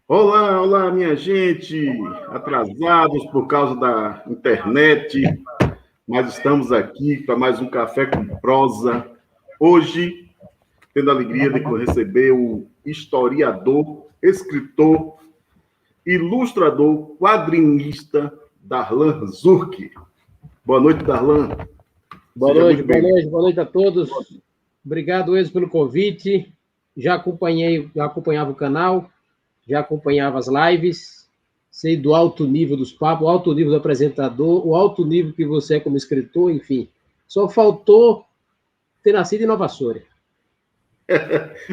Olá, olá, minha gente, atrasados por causa da internet, mas estamos aqui para mais um Café com Prosa. Hoje, tendo a alegria de receber o historiador, escritor, ilustrador, quadrinista, Darlan Zurk. Boa noite, Darlan. Boa noite a todos. Obrigado, Enzo, pelo convite. Já acompanhava o canal, já acompanhava as lives, sei do alto nível dos papos, o alto nível do apresentador, o alto nível que você é como escritor, enfim. Só faltou ter nascido em Nova Soura.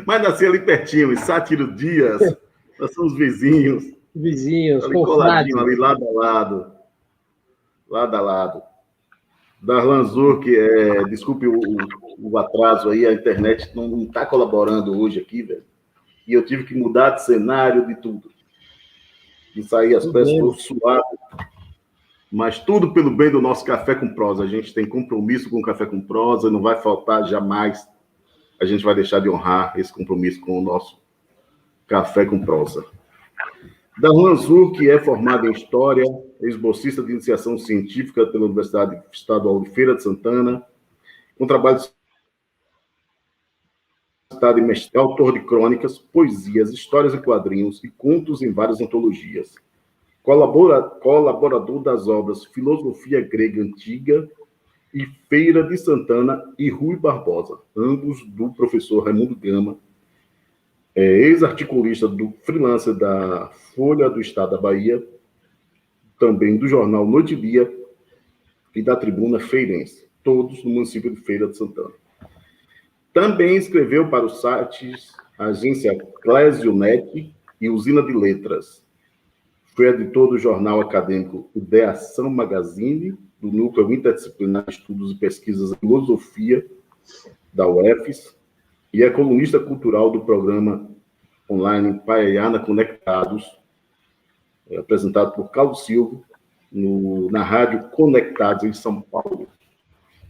Mas nasci ali pertinho, em Sátiro Dias. Nós somos vizinhos. Vizinhos, ali coladinho, ali lado a lado. Lado a lado. Darlan Zurk, desculpe o atraso aí, a internet não está colaborando hoje aqui, velho. E eu tive que mudar de cenário, de tudo. E sair as peças, estou suado. Mas tudo pelo bem do nosso Café com Prosa. A gente tem compromisso com o Café com Prosa, não vai faltar jamais. A gente vai deixar de honrar esse compromisso com o nosso Café com Prosa. Darlan Zurk é formado em História, ex-bolsista de iniciação científica pela Universidade Estadual de Feira de Santana, com trabalho de mestre, autor de crônicas, poesias, histórias em quadrinhos e contos em várias antologias. Colaborador das obras Filosofia Grega Antiga e Feira de Santana e Rui Barbosa, ambos do professor Raimundo Gama, ex-articulista do freelancer da Folha do Estado da Bahia, também do jornal Noite e Dia e da Tribuna Feirense, todos no município de Feira de Santana. Também escreveu para os sites Agência Clésionet e Usina de Letras. Foi editor do jornal acadêmico Ideação Magazine, do Núcleo Interdisciplinar de Estudos e Pesquisas em Filosofia da UFES, e é colunista cultural do programa online Paiana Conectados, apresentado por Carlos Silva, na Rádio Conectados, em São Paulo.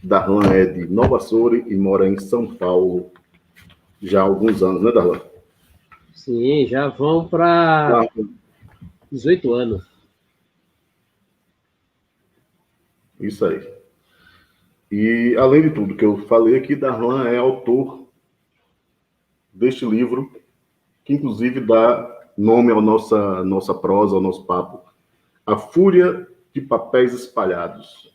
Darlan é de Nova Soura e mora em São Paulo já há alguns anos, né, Darlan? Sim, já vão para 18 anos. Isso aí. E, além de tudo que eu falei aqui, Darlan é autor deste livro, que inclusive dá nome à nossa prosa, ao nosso papo. A Fúria de Papéis Espalhados.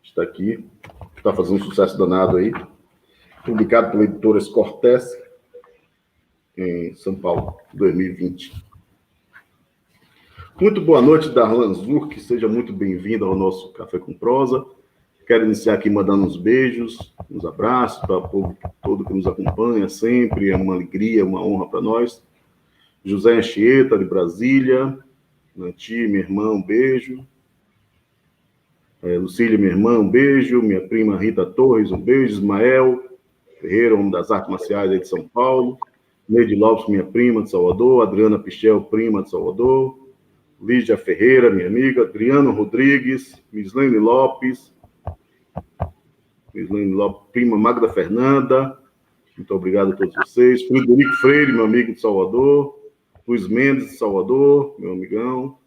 Está aqui, está fazendo um sucesso danado aí. Publicado pela editora Cortés, em São Paulo, 2020. Muito boa noite, Darlan Zurk. Seja muito bem-vindo ao nosso Café com Prosa. Quero iniciar aqui mandando uns beijos, uns abraços para o povo todo que nos acompanha sempre. É uma alegria, uma honra para nós. José Anchieta, de Brasília. Nanti, minha irmã, um beijo. Lucília, minha irmã, um beijo. Minha prima Rita Torres, um beijo. Ismael Ferreira, homem das artes marciais aí de São Paulo. Neide Lopes, minha prima, de Salvador. Adriana Pichel, prima de Salvador. Lídia Ferreira, minha amiga. Adriano Rodrigues. Mislene Lopes, prima Magda Fernanda. Muito obrigado a todos vocês. Frederico Freire, meu amigo de Salvador. Luiz Mendes, de Salvador, meu amigão.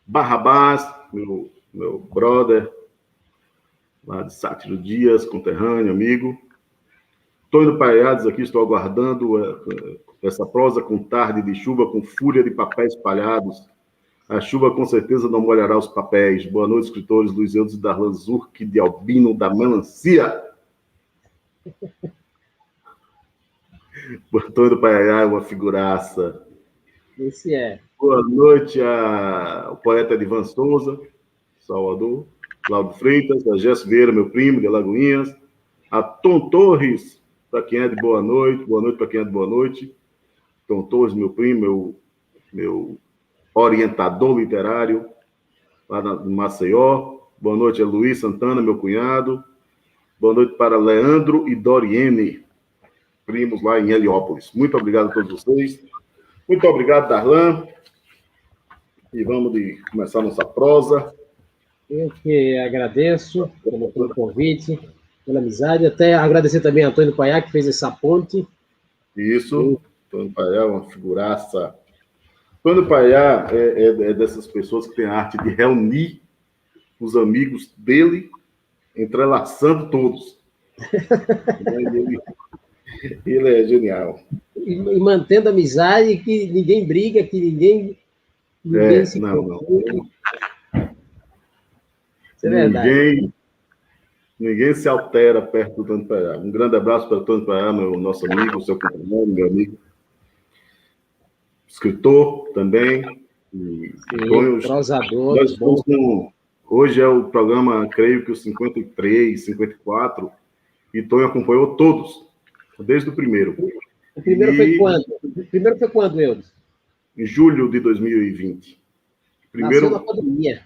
Barrabás, meu brother, lá de Sátiro Dias, conterrâneo, amigo. Antônio Paiades aqui, estou aguardando essa prosa com tarde de chuva, com fúria de papéis espalhados. A chuva com certeza não molhará os papéis. Boa noite, escritores Luiz Eudes e Darlan Zurk, de Albino da Melancia. Antônio Paiades, uma figuraça. Esse é. Boa noite ao poeta Edivan Souza, Salvador. Cláudio Freitas, a Jéssica Vieira, meu primo, de Alagoinhas. A Tom Torres, para quem é de boa noite. Boa noite para quem é de boa noite. Tom Torres, meu primo, meu orientador literário, lá no Maceió. Boa noite a Luiz Santana, meu cunhado. Boa noite para Leandro e Doriene, primos lá em Heliópolis. Muito obrigado a todos vocês. Muito obrigado, Darlan. E vamos começar nossa prosa. Eu que agradeço pelo convite, pela amizade. Até agradecer também a Antônio Paiá, que fez essa ponte. Isso. Antônio Paiá é uma figuraça. Antônio Paiá é dessas pessoas que tem a arte de reunir os amigos dele, entrelaçando todos. Ele é genial. E mantendo amizade, que ninguém briga, que ninguém se confunde. Isso é verdade. Ninguém se altera perto do Antônio Paiá. Um grande abraço para o Antônio Paiá, nosso amigo, seu companheiro, meu amigo. Escritor também. Prosador. Hoje é o programa, creio que o 53, 54, e Tonho acompanhou todos, desde o primeiro. O primeiro foi quando? O primeiro foi quando, Eudes? Em julho de 2020. Nasceu na pandemia.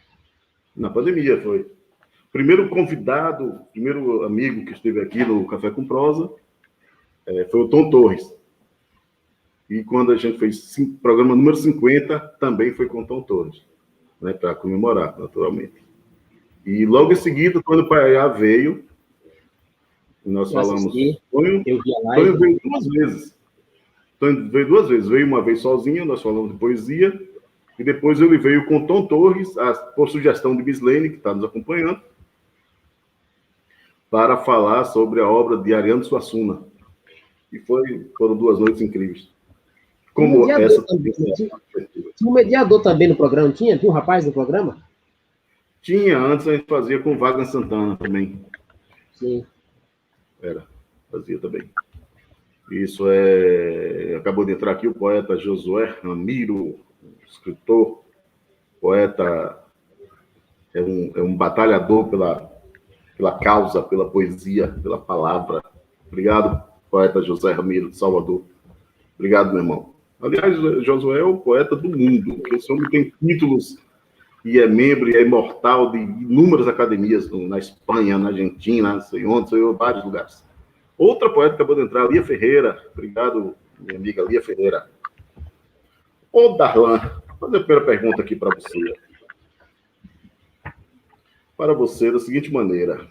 Na pandemia, foi. Primeiro convidado, primeiro amigo que esteve aqui no Café com Prosa foi o Tom Torres. E quando a gente fez programa número 50, também foi com o Tom Torres, né, para comemorar, naturalmente. E logo em seguida, quando o Paiá veio, nós falamos... Tonho veio duas vezes. Tonho veio duas vezes. Veio uma vez sozinho, nós falamos de poesia, e depois ele veio com o Tom Torres, por sugestão de Mislene, que está nos acompanhando, para falar sobre a obra de Ariano Suassuna. E foram 2 noites incríveis. Como essa... Tinha um mediador também no programa, tinha? Tinha um rapaz no programa? Tinha, antes a gente fazia com Wagner Santana também. Sim. Fazia também. Isso acabou de entrar aqui o poeta Josué Ramiro, escritor, poeta, é um batalhador pela causa, pela poesia, pela palavra. Obrigado, poeta José Ramiro, de Salvador. Obrigado, meu irmão. Aliás, Josué é o poeta do mundo. Esse homem tem títulos e é membro e é imortal de inúmeras academias na Espanha, na Argentina, não sei onde, em vários lugares. Outra poeta acabou de entrar, Lia Ferreira. Obrigado, minha amiga Lia Ferreira. Ô, Darlan, vou fazer a primeira pergunta aqui para você. Para você, da seguinte maneira.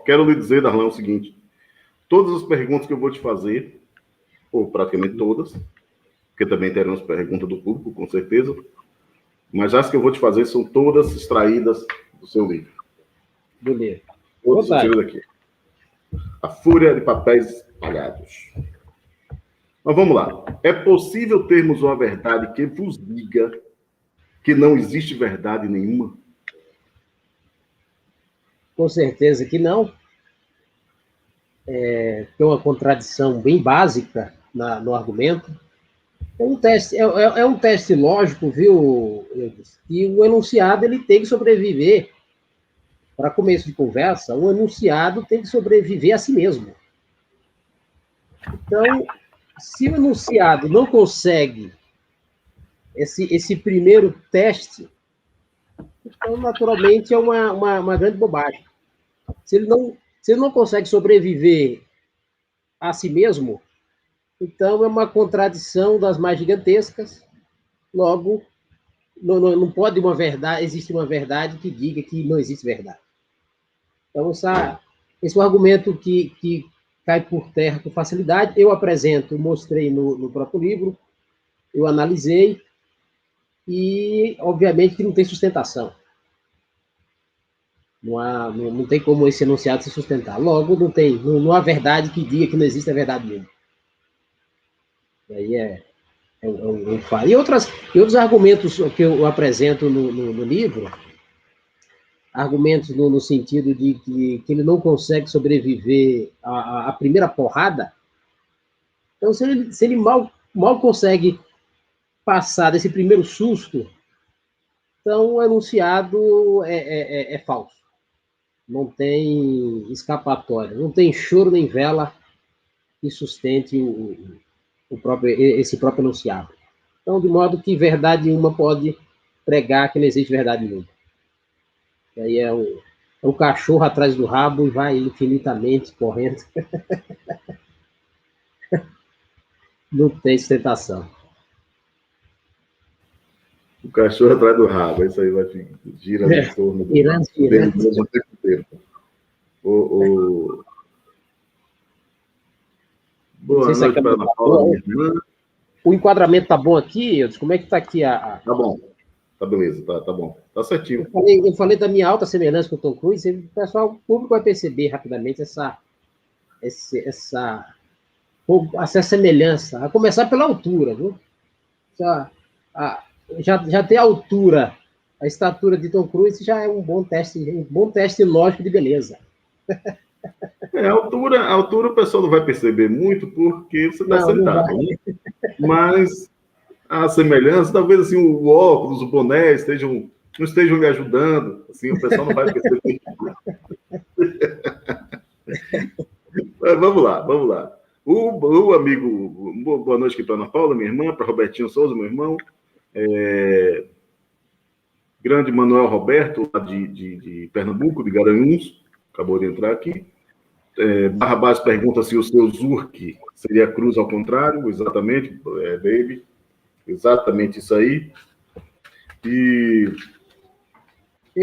Quero lhe dizer, Darlan, o seguinte. Todas as perguntas que eu vou te fazer, ou praticamente todas, porque também teremos perguntas do público, com certeza, mas as que eu vou te fazer são todas extraídas do seu livro. Beleza. Todas extraídas aqui. A Fúria de Papéis Espalhados. Mas vamos lá. É possível termos uma verdade que vos diga que não existe verdade nenhuma? Com certeza que não. Tem uma contradição bem básica no argumento. É um teste lógico, viu, Eudes? E o enunciado ele tem que sobreviver. Para começo de conversa, o enunciado tem que sobreviver a si mesmo. Então, se o enunciado não consegue esse primeiro teste, então, naturalmente, é uma grande bobagem. Se ele não consegue sobreviver a si mesmo, então é uma contradição das mais gigantescas. Logo, não pode existir uma verdade que diga que não existe verdade. Então, esse é um argumento que cai por terra com facilidade. Eu mostrei no próprio livro, eu analisei, e, obviamente, que não tem sustentação. Não tem como esse enunciado se sustentar. Logo, não há verdade que diga que não existe a verdade mesmo. E aí é um fato. E outros argumentos que eu apresento no livro, argumentos no sentido de que ele não consegue sobreviver à primeira porrada. Então, se ele mal consegue passar desse primeiro susto, então o enunciado é falso. Não tem escapatória, não tem choro nem vela que sustente esse próprio enunciado. Então, de modo que verdade uma pode pregar que não existe verdade nenhuma. E aí é o cachorro atrás do rabo e vai infinitamente correndo. Não tem sustentação. O cachorro atrás do rabo, isso aí vai girando em torno dele o tempo inteiro. Boa noite para a Ana Paula, minha irmã. O enquadramento tá bom aqui? Como é que tá aqui Tá bom. Tá beleza, tá bom. Tá certinho. Eu falei da minha alta semelhança com o Tom Cruise, e o público vai perceber rapidamente essa semelhança. A começar pela altura, viu? Já ter a altura, a estatura de Tom Cruise já é um bom teste lógico de beleza. A altura o pessoal não vai perceber muito porque você está sentado, né? Mas a semelhança, talvez assim, o óculos, o boné não estejam lhe ajudando, assim, o pessoal não vai perceber. Mas vamos lá. O amigo, boa noite aqui para Ana Paula, minha irmã, para Robertinho Souza, meu irmão, grande Manuel Roberto, lá de Pernambuco, de Garanhuns, acabou de entrar aqui. Barrabás pergunta se o seu Zurk seria cruz ao contrário, exatamente, baby, exatamente isso aí. E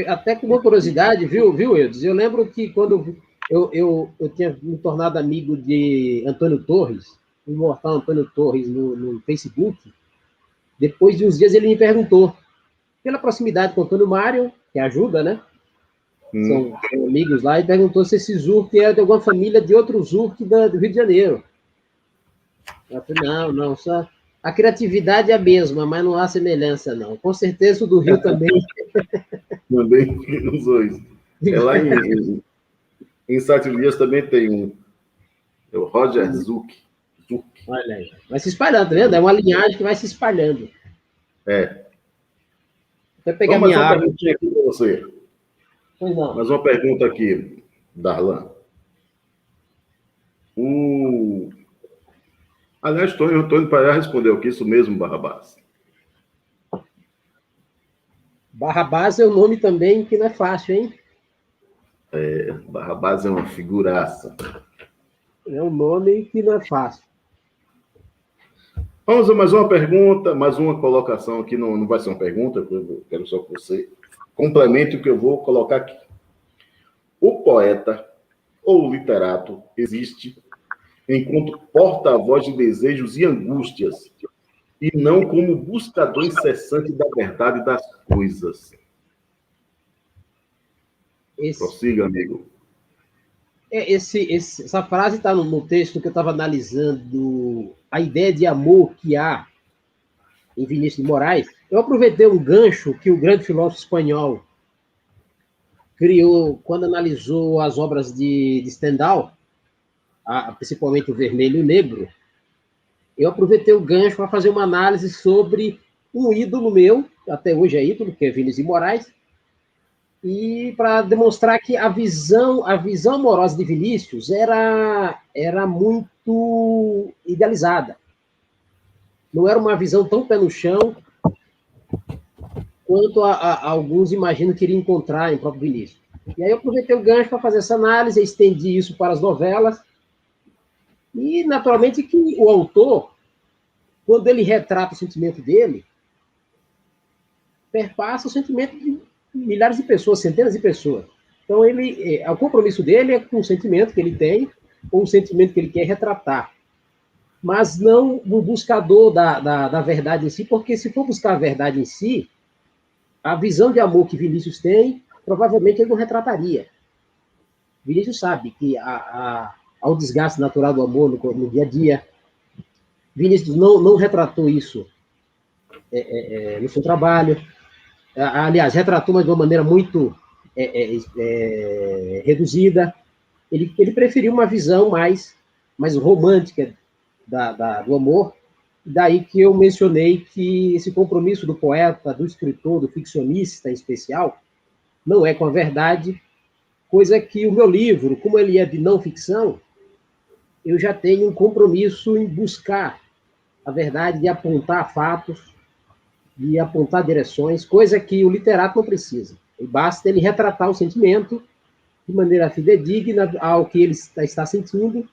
até com uma curiosidade, viu, Eudes? Eu lembro que quando eu tinha me tornado amigo de Antônio Torres, o imortal Antônio Torres, no Facebook, depois de uns dias ele me perguntou, pela proximidade com o Antônio Mário, que ajuda, né? São amigos lá, e perguntou se esse Zurk era de alguma família de outro Zurk do Rio de Janeiro. Eu falei, não, só a criatividade é a mesma, mas não há semelhança, não. Com certeza o do Rio também. Também, os dois. Lá em Sete Dias também tem o Roger Zurk. Olha aí, vai se espalhando, tá vendo? É uma linhagem que vai se espalhando. Vou pegar minha água aqui para você. Pois não. Mais uma pergunta aqui, Darlan. Aliás, Antônio Paiá respondeu que isso mesmo, Barrabás. Barrabás é um nome também que não é fácil, hein? Barrabás é uma figuraça. É um nome que não é fácil. Vamos a mais uma pergunta, mais uma colocação aqui, não vai ser uma pergunta, eu quero só que você complemente o que eu vou colocar aqui. O poeta ou o literato existe enquanto porta-voz de desejos e angústias, e não como buscador incessante da verdade das coisas. Prossiga, amigo. Essa frase está no texto que eu estava analisando, a ideia de amor que há em Vinícius de Moraes. Eu aproveitei um gancho que o grande filósofo espanhol criou quando analisou as obras de Stendhal, principalmente o Vermelho e o Negro. Eu aproveitei o gancho para fazer uma análise sobre um ídolo meu, até hoje é ídolo, que é Vinícius de Moraes, e para demonstrar que a visão amorosa de Vinícius era muito idealizada. Não era uma visão tão pé no chão quanto alguns imaginam que iria encontrar em próprio Vinícius. E aí eu aproveitei o gancho para fazer essa análise, estendi isso para as novelas, e naturalmente que o autor, quando ele retrata o sentimento dele, perpassa o sentimento de milhares de pessoas, centenas de pessoas. Então, o compromisso dele é com o sentimento que ele tem, ou o sentimento que ele quer retratar. Mas não no buscador da verdade em si, porque se for buscar a verdade em si, a visão de amor que Vinícius tem, provavelmente ele não retrataria. Vinícius sabe que ao desgaste natural do amor no dia a dia, Vinícius não retratou isso no seu trabalho. Aliás, retratou, mas de uma maneira muito reduzida. Ele preferiu uma visão mais romântica do amor. Daí que eu mencionei que esse compromisso do poeta, do escritor, do ficcionista em especial, não é com a verdade, coisa que o meu livro, como ele é de não ficção, eu já tenho um compromisso em buscar a verdade, de apontar fatos, de apontar direções, coisa que o literato não precisa. Basta ele retratar o sentimento de maneira fidedigna ao que ele está sentindo.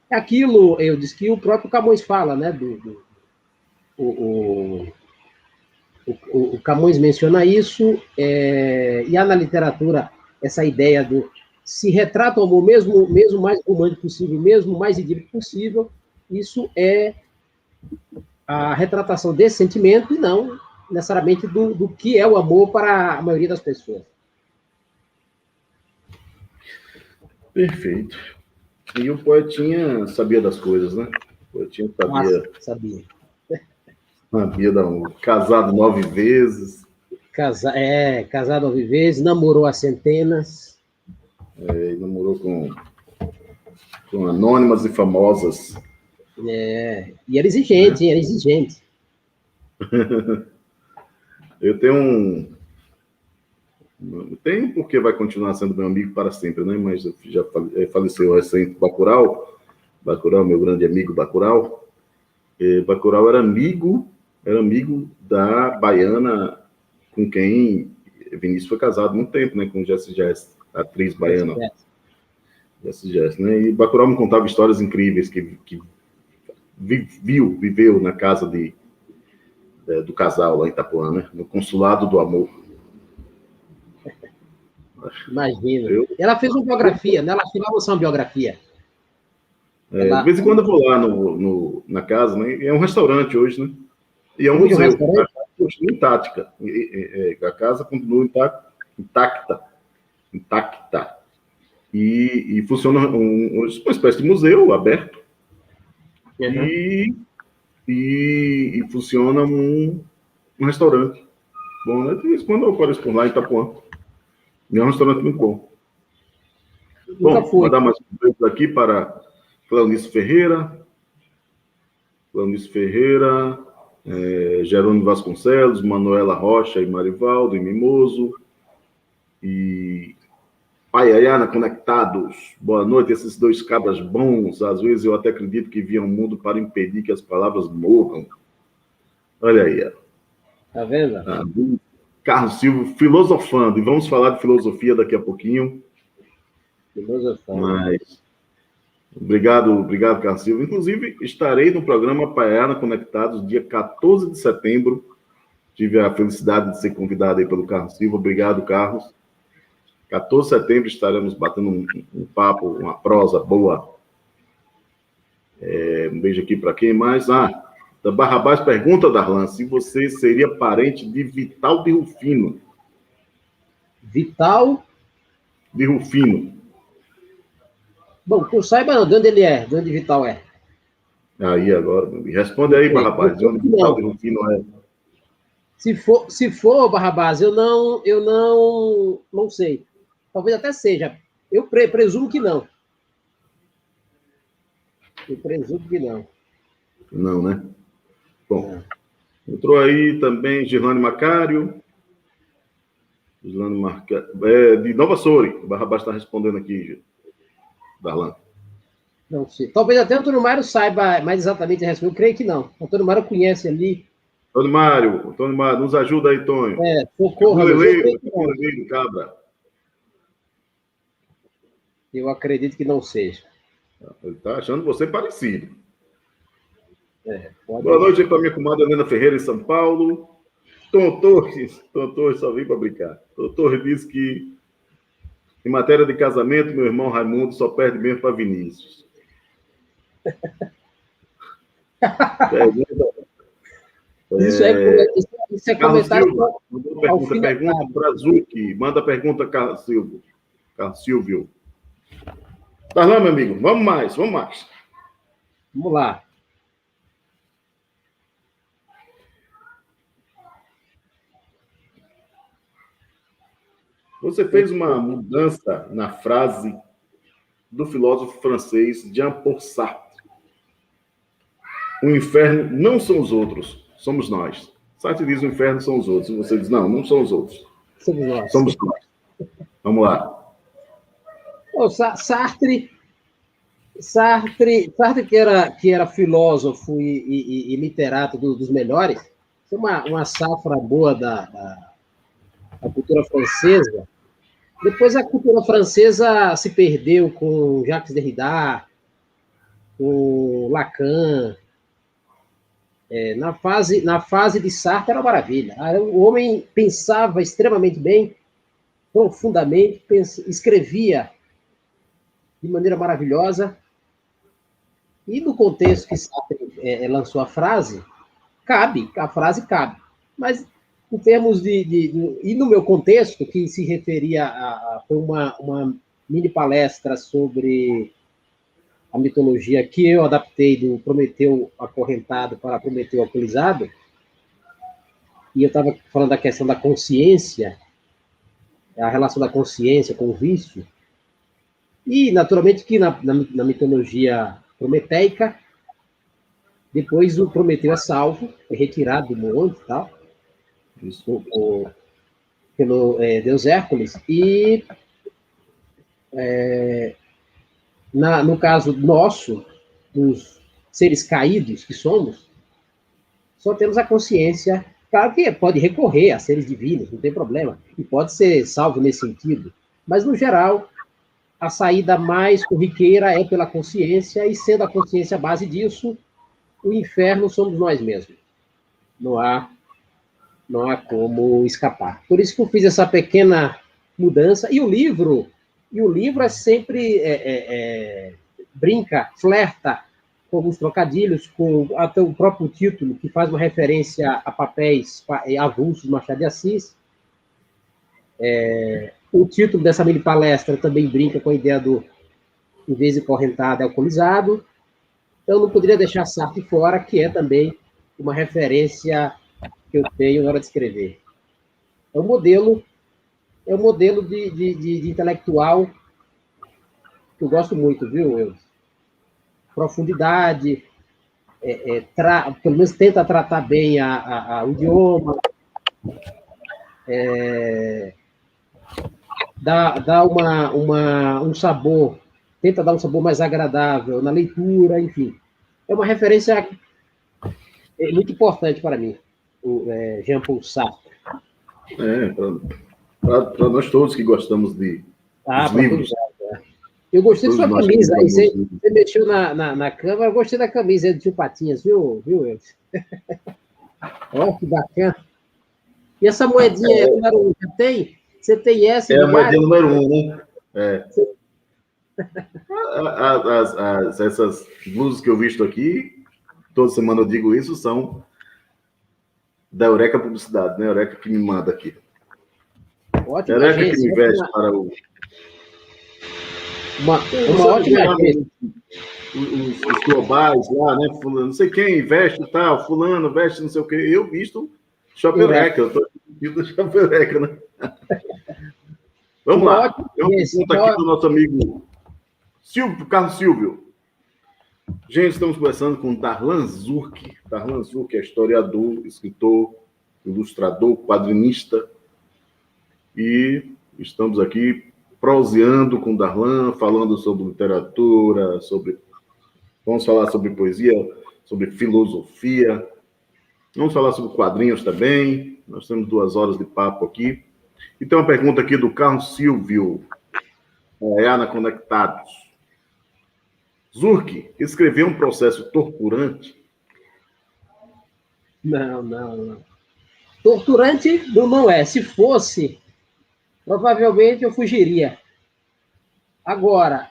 É aquilo, eu disse, que o próprio Camões fala, né? O Camões menciona isso, e há na literatura essa ideia do se retrata o amor mesmo mais romântico possível, mesmo mais idílico possível, isso é a retratação desse sentimento e não necessariamente do que é o amor para a maioria das pessoas. Perfeito. E o poetinha sabia das coisas, né? O poetinha sabia. Nossa, sabia. Sabia, não. Casado 9 vezes. Casado 9 vezes, namorou a centenas. Namorou com anônimas e famosas. E era exigente, hein? Era exigente. Eu tenho Tem porque vai continuar sendo meu amigo para sempre, né? Mas já faleceu recente Bacurau, meu grande amigo Bacurau. Bacurau era amigo da baiana com quem Vinícius foi casado há muito tempo, né? Com Jessie Jess, atriz baiana. Jessie Jess, né? E Bacurau me contava histórias incríveis que viveu na casa do casal lá em Itapuã, né? No Consulado do Amor. Imagina. Ela fez uma biografia, né? Ela afinal lançou uma biografia. De vez em quando eu vou lá na casa, né? É um restaurante hoje, né? E é um museu. A casa continua intacta. A casa continua intacta. E funciona uma espécie de museu aberto. Uhum. E funciona um restaurante. Bom, né? De vez em quando eu apareço por lá em Itapuã. E é um restaurante muito bom. Bom, vou dar mais um beijo aqui para Cleonice Ferreira, Jerônimo Vasconcelos, Manuela Rocha e Marivaldo e Mimoso, e Paiaiana Conectados. Boa noite, esses dois cabras bons. Às vezes eu até acredito que viam o mundo para impedir que as palavras morram. Olha aí. Tá vendo? Carlos Silva, filosofando. E vamos falar de filosofia daqui a pouquinho. Filosofando. Mas... Obrigado, Carlos Silva. Inclusive, estarei no programa Paiana Conectados, dia 14 de setembro. Tive a felicidade de ser convidado aí pelo Carlos Silva. Obrigado, Carlos. 14 de setembro estaremos batendo um papo, uma prosa boa. Um beijo aqui para quem mais? Da Barrabás pergunta, Darlan, se você seria parente de Vital de Rufino. Vital? De Rufino. Bom, que eu saiba de onde ele é, de onde Vital é. Aí agora, responde aí, Barrabás, de onde Vital de Rufino é. Se for Barrabás, eu não sei. Talvez até seja. Eu presumo que não. Não, né? Bom, entrou aí também Girlane Macário. De Nova Soure. O Barrabás está respondendo aqui, Darlan. Não sei. Talvez até o Antônio Mário saiba mais exatamente a resposta. Eu creio que não. O Antônio Mário conhece ali. Antônio Mário, nos ajuda aí, Tonho. Socorro. Cabra. Eu acredito que não seja. Ele está achando você parecido. Boa noite para minha comadre Helena Ferreira, em São Paulo. Tom Torres só vim para brincar. Tom Torres diz que, em matéria de casamento, meu irmão Raimundo só perde mesmo para Vinícius. Isso é comentário. Pergunta para Zuki. Manda pergunta, Carlos Silvio. Darlan, meu amigo, vamos mais. Vamos lá. Você fez uma mudança na frase do filósofo francês Jean-Paul Sartre. O inferno não são os outros, somos nós. Sartre diz o inferno são os outros. E você diz, não são os outros. Somos nós. Vamos lá. Sartre que era filósofo e literato dos melhores, tem uma safra boa da cultura francesa. Depois a cultura francesa se perdeu com Jacques Derrida, com Lacan. Na fase de Sartre era uma maravilha. O homem pensava extremamente bem, profundamente, escrevia de maneira maravilhosa E no contexto que Sartre lançou a frase, a frase cabe. Mas em termos e no meu contexto, que se referia foi uma mini palestra sobre a mitologia que eu adaptei do Prometeu acorrentado para Prometeu alcoolizado, e eu estava falando da questão da consciência, a relação da consciência com o vício, e naturalmente que na mitologia prometeica, depois o Prometeu é salvo, é retirado do monte e tal, pelo deus Hércules, e no caso nosso, dos seres caídos que somos, só temos a consciência. Claro que pode recorrer a seres divinos, não tem problema, e pode ser salvo nesse sentido, mas no geral, a saída mais corriqueira é pela consciência, e sendo a consciência a base disso, o inferno somos nós mesmos. Não há como escapar. Por isso que eu fiz essa pequena mudança, e o livro é sempre brinca, flerta com alguns trocadilhos, com até o próprio título, que faz uma referência a papéis avulsos de Machado de Assis. O título dessa mini palestra também brinca com a ideia do, em vez de correntado, é alcoolizado. Então, não poderia deixar Sartre fora, que é também uma referência que eu tenho na hora de escrever. É um modelo de intelectual que eu gosto muito, viu, Eudes? Profundidade, pelo menos tenta tratar bem o idioma, dá um sabor, tenta dar um sabor mais agradável na leitura, enfim. É uma referência muito importante para mim, o Jean-Paul Sartre. Para nós todos que gostamos de livros. Eu gostei da sua camisa. Aí você mexeu na câmera, eu gostei da camisa de Tio Patinhas, viu, Eudes? Olha que bacana. E essa moedinha número 1, você tem? Você tem essa? É a moedinha número 1, né? Essas blusas que eu visto aqui, toda semana eu digo isso, são da Eureka Publicidade, né? Eureka que me manda aqui. Ótimo, Eureka que me veste para o... Uma ótima agência. Os globais lá, né? Fulano, não sei quem veste e tal, fulano veste não sei o quê. Eu visto Shopping Eureka, eu estou aqui do Shopping Eureka, né? Vamos lá. Tem uma pergunta aqui do nosso amigo Carlos Silvio. Gente, estamos conversando com Darlan Zurk. Darlan Zurk é historiador, escritor, ilustrador, quadrinista. E estamos aqui proseando com Darlan, falando sobre literatura, vamos falar sobre poesia, sobre filosofia, vamos falar sobre quadrinhos também. Nós temos 2 horas de papo aqui. E tem uma pergunta aqui do Carlos Silvio, Ana Conectados. Zurk, escrever um processo torturante? Não. Torturante não é. Se fosse, provavelmente eu fugiria. Agora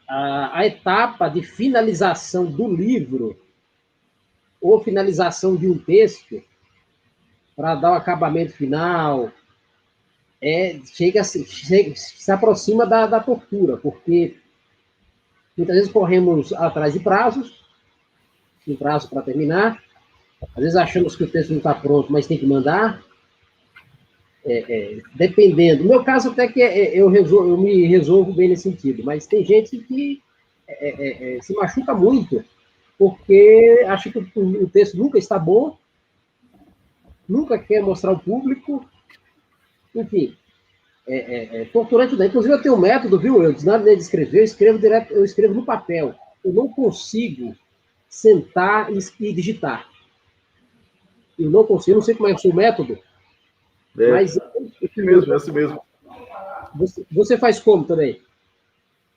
a etapa de finalização do livro ou finalização de um texto para dar o acabamento final se aproxima da tortura, porque muitas vezes corremos atrás de prazos, um prazo para terminar, às vezes achamos que o texto não está pronto, mas tem que mandar. Dependendo. No meu caso, até que eu me resolvo bem nesse sentido, mas tem gente que se machuca muito, porque acha que o texto nunca está bom, nunca quer mostrar ao público, enfim, torturante. Inclusive, eu tenho um método, viu? Na hora de escrever, eu escrevo no papel. Eu não consigo sentar e digitar. Eu não consigo, não sei como é o seu método, mas é assim mesmo. Você faz como também?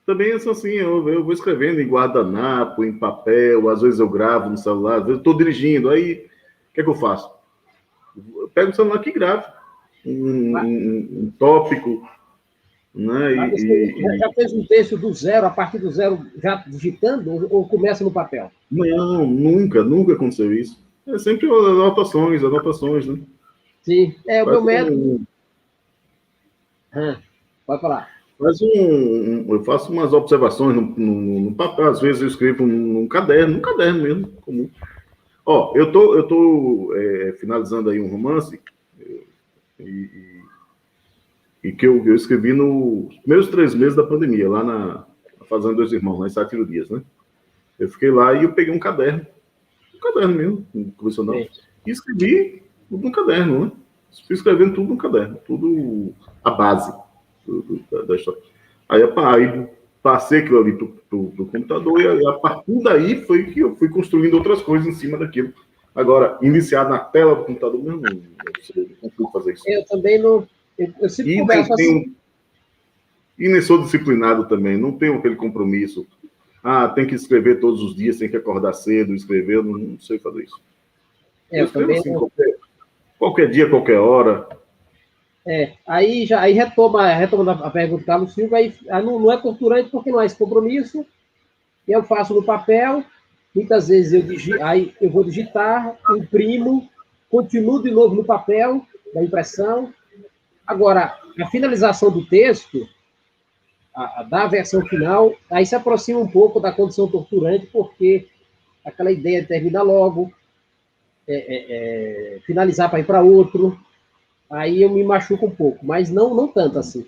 Também é assim, eu vou escrevendo em guardanapo, em papel, às vezes eu gravo no celular, às vezes eu estou dirigindo, aí o que é que eu faço? Eu pego o celular aqui e gravo um tópico, Né? Você já fez um texto do zero, a partir do zero, já digitando, ou começa no papel? Não, nunca aconteceu isso. É sempre anotações, né? Sim, o meu Faz método... Pode falar. eu faço umas observações no papel, às vezes eu escrevo num caderno mesmo, comum. Ó, eu tô finalizando aí um romance e que eu escrevi nos primeiros 3 meses da pandemia, lá na Fazenda Dois Irmãos, lá em Sátiro Dias, né? Eu fiquei lá e eu peguei um caderno mesmo, um convencional, e escrevi tudo no caderno, né? Fui escrevendo tudo no caderno, tudo a base da história. Aí passei aquilo ali pro computador e a partir daí foi que eu fui construindo outras coisas em cima daquilo. Agora, iniciar na tela do computador, não consigo fazer isso. Eu também não... Eu sempre converso assim. E nem sou disciplinado também, não tenho aquele compromisso. Tem que escrever todos os dias, tem que acordar cedo, escrever, eu não sei fazer isso. Eu escrevo também assim, qualquer dia, qualquer hora. Aí retoma a pergunta do Carlos Silva, aí não é torturante porque não há esse compromisso, eu faço no papel, muitas vezes eu vou digitar, imprimo, continuo de novo no papel, da impressão. Agora, a finalização do texto, da versão final, aí se aproxima um pouco da condição torturante, porque aquela ideia de terminar logo, finalizar para ir para outro, aí eu me machuco um pouco, mas não tanto assim.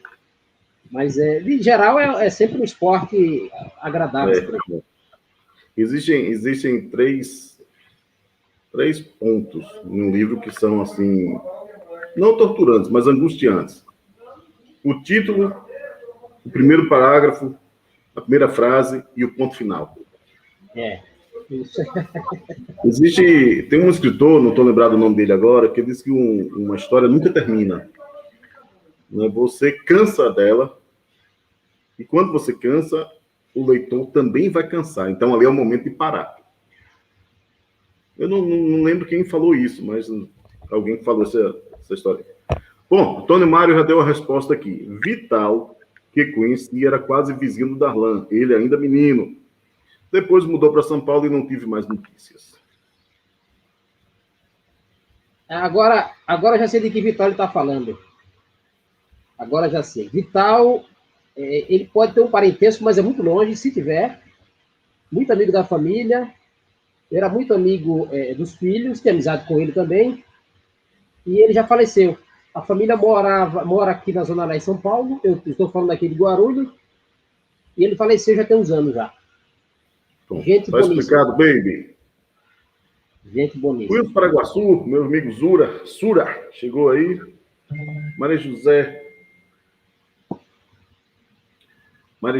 Mas, em geral, é sempre um esporte agradável. Existem três pontos no livro que são, assim, não torturantes, mas angustiantes. O título, o primeiro parágrafo, a primeira frase e o ponto final. Isso. Tem um escritor, não estou lembrado o nome dele agora, que diz que uma história nunca termina. Você cansa dela, e quando você cansa, o leitor também vai cansar. Então, ali é o momento de parar. Eu não lembro quem falou isso, mas alguém falou essa história. Bom, Antônio Mário já deu a resposta aqui. Vital, que conheci, era quase vizinho do Darlan, ele ainda menino. Depois mudou para São Paulo e não tive mais notícias. Agora já sei de que Vital ele está falando. Agora já sei. Vital, ele pode ter um parentesco, mas é muito longe, se tiver. Muito amigo da família. Era muito amigo dos filhos, tem amizade com ele também. E ele já faleceu. A família mora aqui na Zona Leste, em São Paulo. Eu estou falando aqui de Guarulhos. E ele faleceu já tem uns anos já. Bom, gente tá explicado, baby. Gente bonita. Wilson Paraguaçu, meu amigo Sura, chegou aí. Maria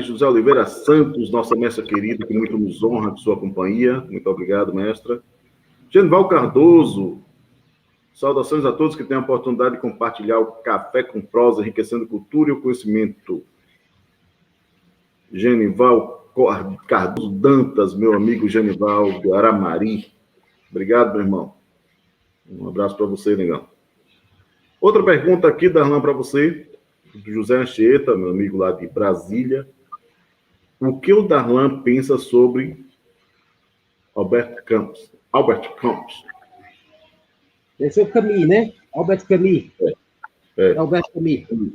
José Oliveira Santos, nossa mestra querida, que muito nos honra de sua companhia. Muito obrigado, mestra. Genival Cardoso, saudações a todos que têm a oportunidade de compartilhar o Café com Prosa, enriquecendo cultura e o conhecimento. Genival Cardoso Dantas, meu amigo Genival do Aramari. Obrigado, meu irmão. Um abraço para você, negão. Outra pergunta aqui, Darlan, para você, do José Anchieta, meu amigo lá de Brasília. O que o Darlan pensa sobre Albert Camus? Esse é o Camus, né? Albert Camus. Albert Camus.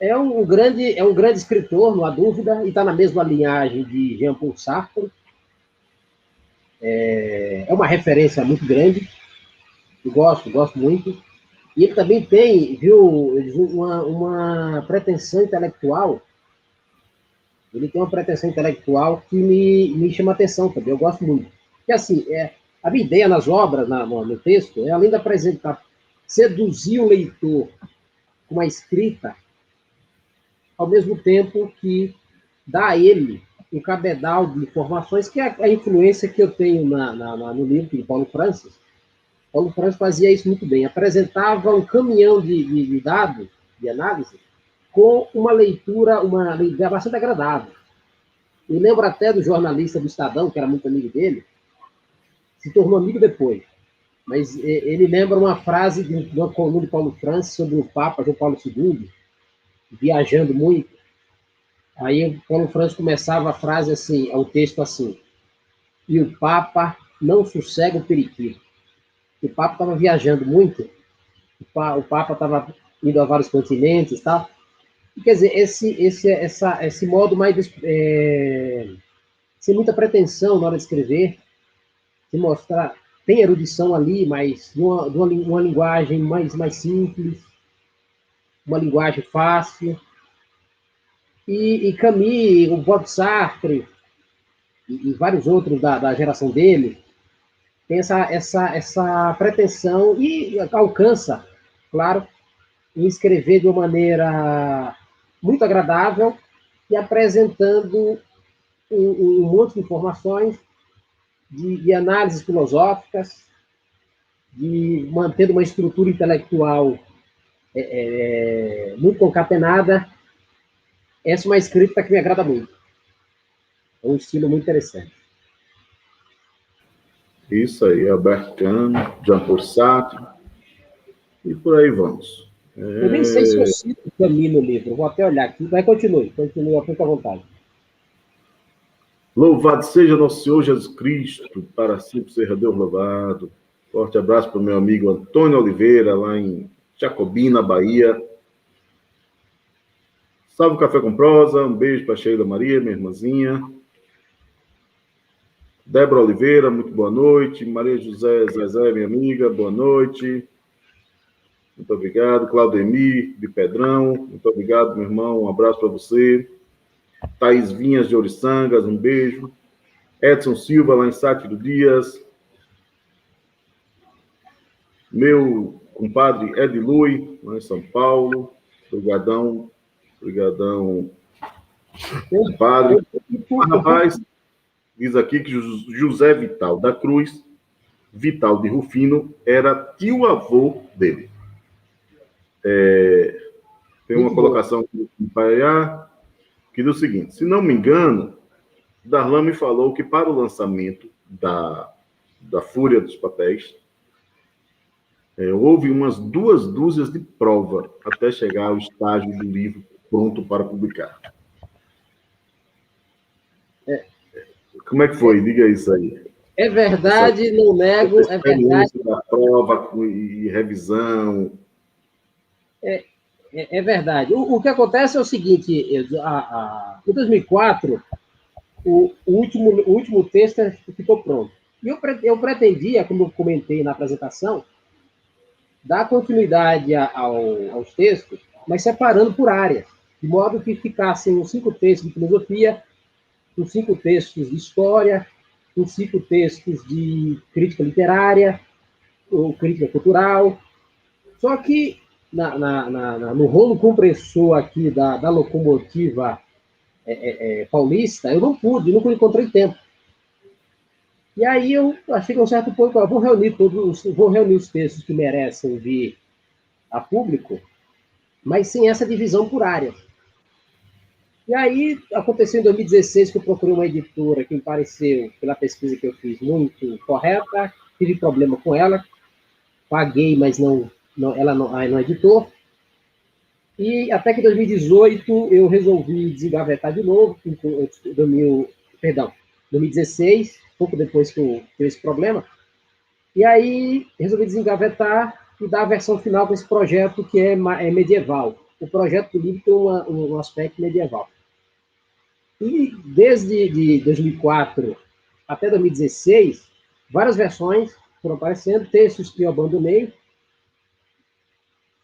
É um grande escritor, não há dúvida, e está na mesma linhagem de Jean-Paul Sartre. É uma referência muito grande. Eu gosto muito. E ele também tem, uma pretensão intelectual. Ele tem uma pretensão intelectual que me chama atenção também. Eu gosto muito. Porque, assim, a minha ideia nas obras, no texto, é, além de apresentar, seduzir o leitor com a escrita, ao mesmo tempo que dá a ele um cabedal de informações, que é a influência que eu tenho no livro de Paulo Francis. Paulo Francis fazia isso muito bem. Apresentava um caminhão de dados, de análise, com uma leitura bastante agradável. Eu lembro até do jornalista do Estadão, que era muito amigo dele, se tornou amigo depois. Mas ele lembra uma frase de uma coluna de Paulo Francis sobre o Papa João Paulo II, viajando muito. Aí Paulo Francisco começava a frase assim, o texto assim: e o Papa não sossega o periquito. O Papa estava viajando muito, o Papa estava indo a vários continentes e tal. E, quer dizer, esse modo mais sem muita pretensão na hora de escrever, se mostrar, tem erudição ali, mas uma linguagem mais simples, uma linguagem fácil. E Camus, o Bob Sartre e vários outros da geração dele tem essa pretensão e alcança, claro, em escrever de uma maneira muito agradável e apresentando um monte de informações, de análises filosóficas, de manter uma estrutura intelectual muito concatenada. Essa é uma escrita que me agrada muito. É um estilo muito interessante. Isso aí, Albert Camus, Jean-Paul Sartre, e por aí vamos. Eu nem sei se eu cito o Camus no livro, vou até olhar aqui, mas continue, fica à vontade. Louvado seja nosso Senhor Jesus Cristo, para sempre seja Deus louvado. Forte abraço para o meu amigo Antônio Oliveira, lá em Jacobina, Bahia. Salve o Café com Prosa, um beijo para a Sheila Maria, minha irmãzinha. Débora Oliveira, muito boa noite. Maria José Zezé, minha amiga, boa noite. Muito obrigado. Claudemir, de Pedrão, muito obrigado, meu irmão. Um abraço para você. Thaís Vinhas, de Oriçangas, um beijo. Edson Silva, lá em Sátiro Dias. Meu compadre Ed Lui, lá em São Paulo. Obrigadão, compadre. Rapaz, diz aqui que José Vital da Cruz, Vital de Rufino, era tio-avô dele. Tem uma colocação aqui do Paiá, que diz o seguinte: se não me engano, Darlan me falou que para o lançamento da Fúria dos Papéis, houve umas 2 dúzias de prova até chegar ao estágio do livro pronto para publicar. Como é que foi? Diga isso aí. É verdade, não nego, é verdade. Da prova e revisão. É verdade. O que acontece é o seguinte: em 2004, o último texto ficou pronto. E eu pretendia, como eu comentei na apresentação, dar continuidade aos textos, mas separando por áreas, de modo que ficassem os 5 textos de filosofia, os 5 textos de história, os 5 textos de crítica literária, ou crítica cultural. Só que no rolo compressor aqui da locomotiva paulista, eu não encontrei tempo. E aí eu achei que a um certo ponto, vou reunir os textos que merecem vir a público, mas sem essa divisão por áreas. E aí aconteceu em 2016 que eu procurei uma editora que me pareceu, pela pesquisa que eu fiz, muito correta, tive problema com ela, paguei, mas ela não editou. E até que em 2018 eu resolvi desengavetar de novo, 2016, pouco depois que eu tive esse problema. E aí resolvi desengavetar e dar a versão final com esse projeto que é medieval. O projeto do livro tem um aspecto medieval. E desde 2004 até 2016, várias versões foram aparecendo, textos que eu abandonei.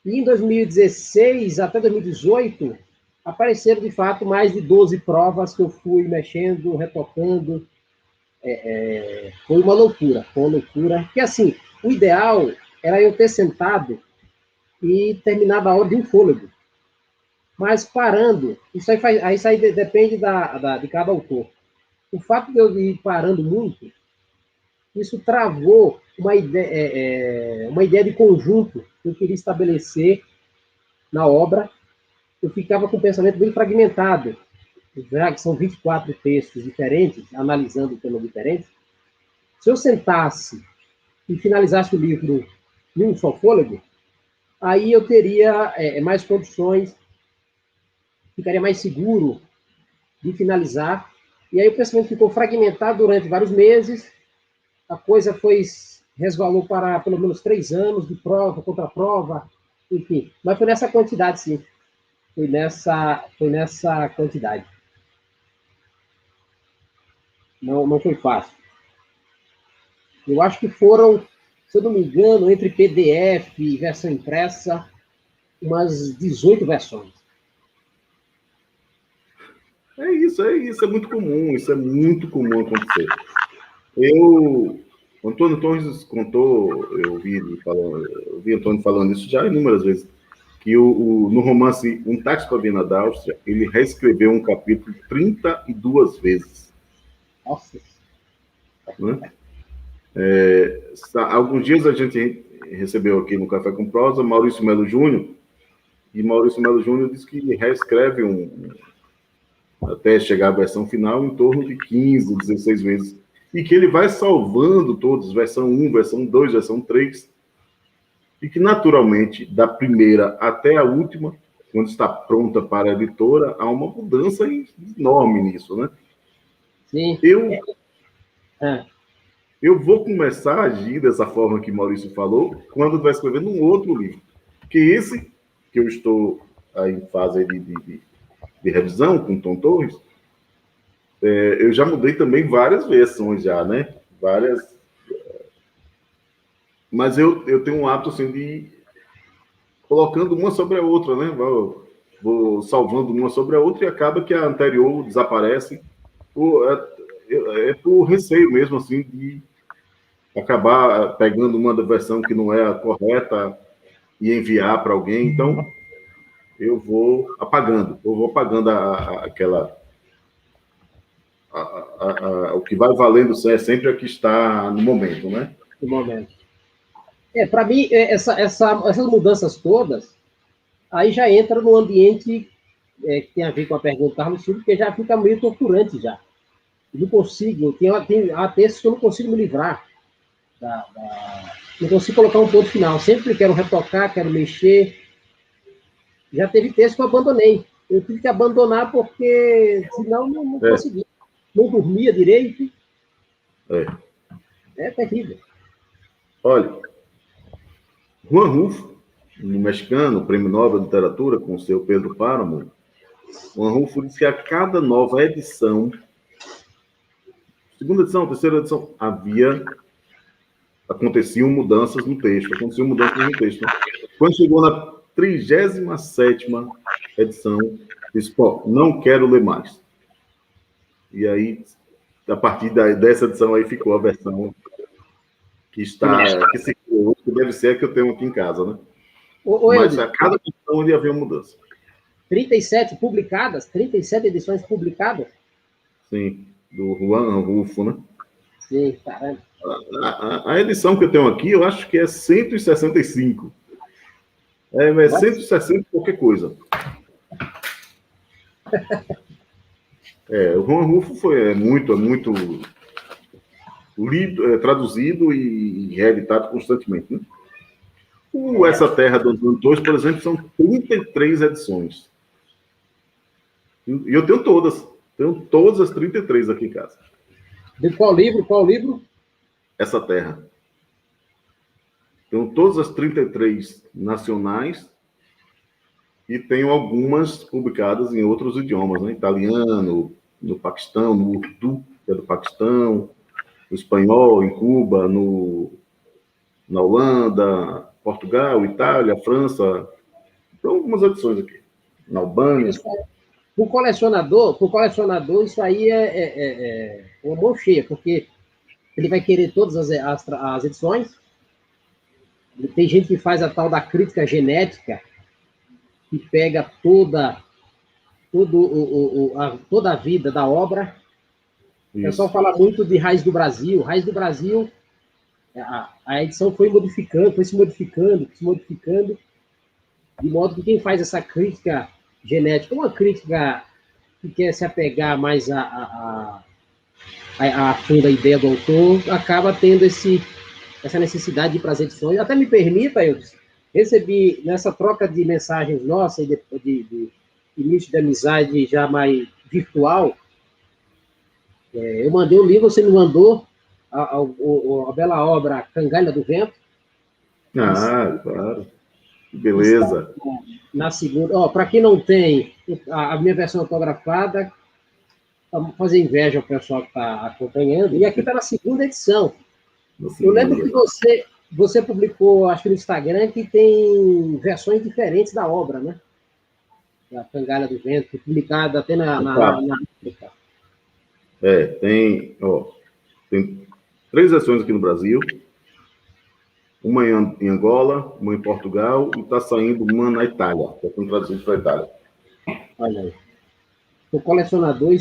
E em 2016 até 2018, apareceram, de fato, mais de 12 provas que eu fui mexendo, retocando. Foi uma loucura. Porque, assim, o ideal era eu ter sentado e terminado a hora de um fôlego. Mas parando, isso aí depende de cada autor. O fato de eu ir parando muito, isso travou uma ideia de conjunto que eu queria estabelecer na obra. Eu ficava com o pensamento bem fragmentado, já que são 24 textos diferentes, analisando temas diferentes. Se eu sentasse e finalizasse o livro em um só fôlego, aí eu teria mais condições ficaria mais seguro de finalizar. E aí o pensamento ficou fragmentado durante vários meses, a coisa resvalou para pelo menos 3 anos de prova, contra prova, enfim. Mas foi nessa quantidade, sim. Foi nessa quantidade. Não foi fácil. Eu acho que foram, se eu não me engano, entre PDF e versão impressa, umas 18 versões. É isso, é muito comum, isso é muito comum acontecer. Antônio Torres contou, eu vi Antônio falando isso já inúmeras vezes, que no romance Um Táxi para a Viena da Áustria, ele reescreveu um capítulo 32 vezes. Nossa! Né? Alguns dias a gente recebeu aqui no Café com Prosa Maurício Melo Júnior, e Maurício Melo Júnior disse que ele reescreve até chegar à versão final em torno de 15, 16 vezes, e que ele vai salvando todos, versão 1, versão 2, versão 3, e que naturalmente, da primeira até a última, quando está pronta para a editora, há uma mudança enorme nisso, né? Sim. Eu vou começar a agir dessa forma que Maurício falou quando vai escrevendo um outro livro. Porque esse, que eu estou aí em fase de revisão com Tom Torres, eu já mudei também várias versões já, né? Várias. Mas eu tenho um hábito assim de colocando uma sobre a outra, né? Vou salvando uma sobre a outra e acaba que a anterior desaparece. Por receio mesmo, assim, de acabar pegando uma da versão que não é a correta e enviar para alguém. Então, eu vou apagando aquela... o que vai valendo é sempre o que está no momento, né? No momento. Para mim, essas mudanças todas, aí já entra no ambiente que tem a ver com a pergunta do Carlos Silva, porque já fica meio torturante já. Eu não consigo, há textos que eu não consigo me livrar. Não consigo colocar um ponto final. Sempre quero retocar, quero mexer. Já teve texto que eu abandonei. Eu tive que abandonar porque, senão, não conseguia. Não dormia direito. É terrível. Olha, Juan Rulfo, no mexicano, Prêmio Nobel de Literatura, com o seu Pedro Páramo, Juan Rulfo disse que a cada nova edição, segunda edição, terceira edição, aconteciam mudanças no texto. Quando chegou na 37ª edição, disse, não quero ler mais. E aí, a partir dessa edição aí, ficou a versão que se criou, que deve ser a que eu tenho aqui em casa, né? Mas a cada edição ele havia mudança. 37 publicadas? 37 edições publicadas? Sim, do Juan Rulfo, né? Sim, caramba. A edição que eu tenho aqui, eu acho que é 165. É 160 qualquer coisa. O Juan Rulfo é muito lido, traduzido e reeditado constantemente, né? Essa Terra do Antônio Torres, por exemplo, são 33 edições. E eu tenho todas as 33 aqui em casa. De qual livro? Essa Terra. Tenho todas as 33 nacionais e tenho algumas publicadas em outros idiomas, né? Italiano, no Paquistão, no Urdu, que é do Paquistão, no espanhol, em Cuba, na Holanda, Portugal, Itália, França. Então, algumas edições aqui. Na Albânia. Para o colecionador, isso aí é uma mão cheia, porque ele vai querer todas as edições. Tem gente que faz a tal da crítica genética, que pega toda a vida da obra. O pessoal fala muito de Raiz do Brasil. Raiz do Brasil, a edição foi se modificando, de modo que quem faz essa crítica genética, uma crítica que quer se apegar mais a fundo a ideia do autor, acaba tendo essa necessidade de ir para as edições. Até me permita, eu recebi nessa troca de mensagens nossa e início de amizade já mais virtual, eu mandei o livro, você me mandou a bela obra Cangalha do Vento. Ah, claro. Beleza. Na segunda. Para quem não tem a minha versão autografada, para fazer inveja ao pessoal que está acompanhando, e aqui está na segunda edição. Eu lembro que você publicou, acho que no Instagram, que tem versões diferentes da obra, né? Da Cangalha do Vento, publicada até na África. Tem 3 versões aqui no Brasil, uma em Angola, uma em Portugal, e está saindo uma na Itália, está sendo traduzido para a Itália. Olha aí. O colecionador,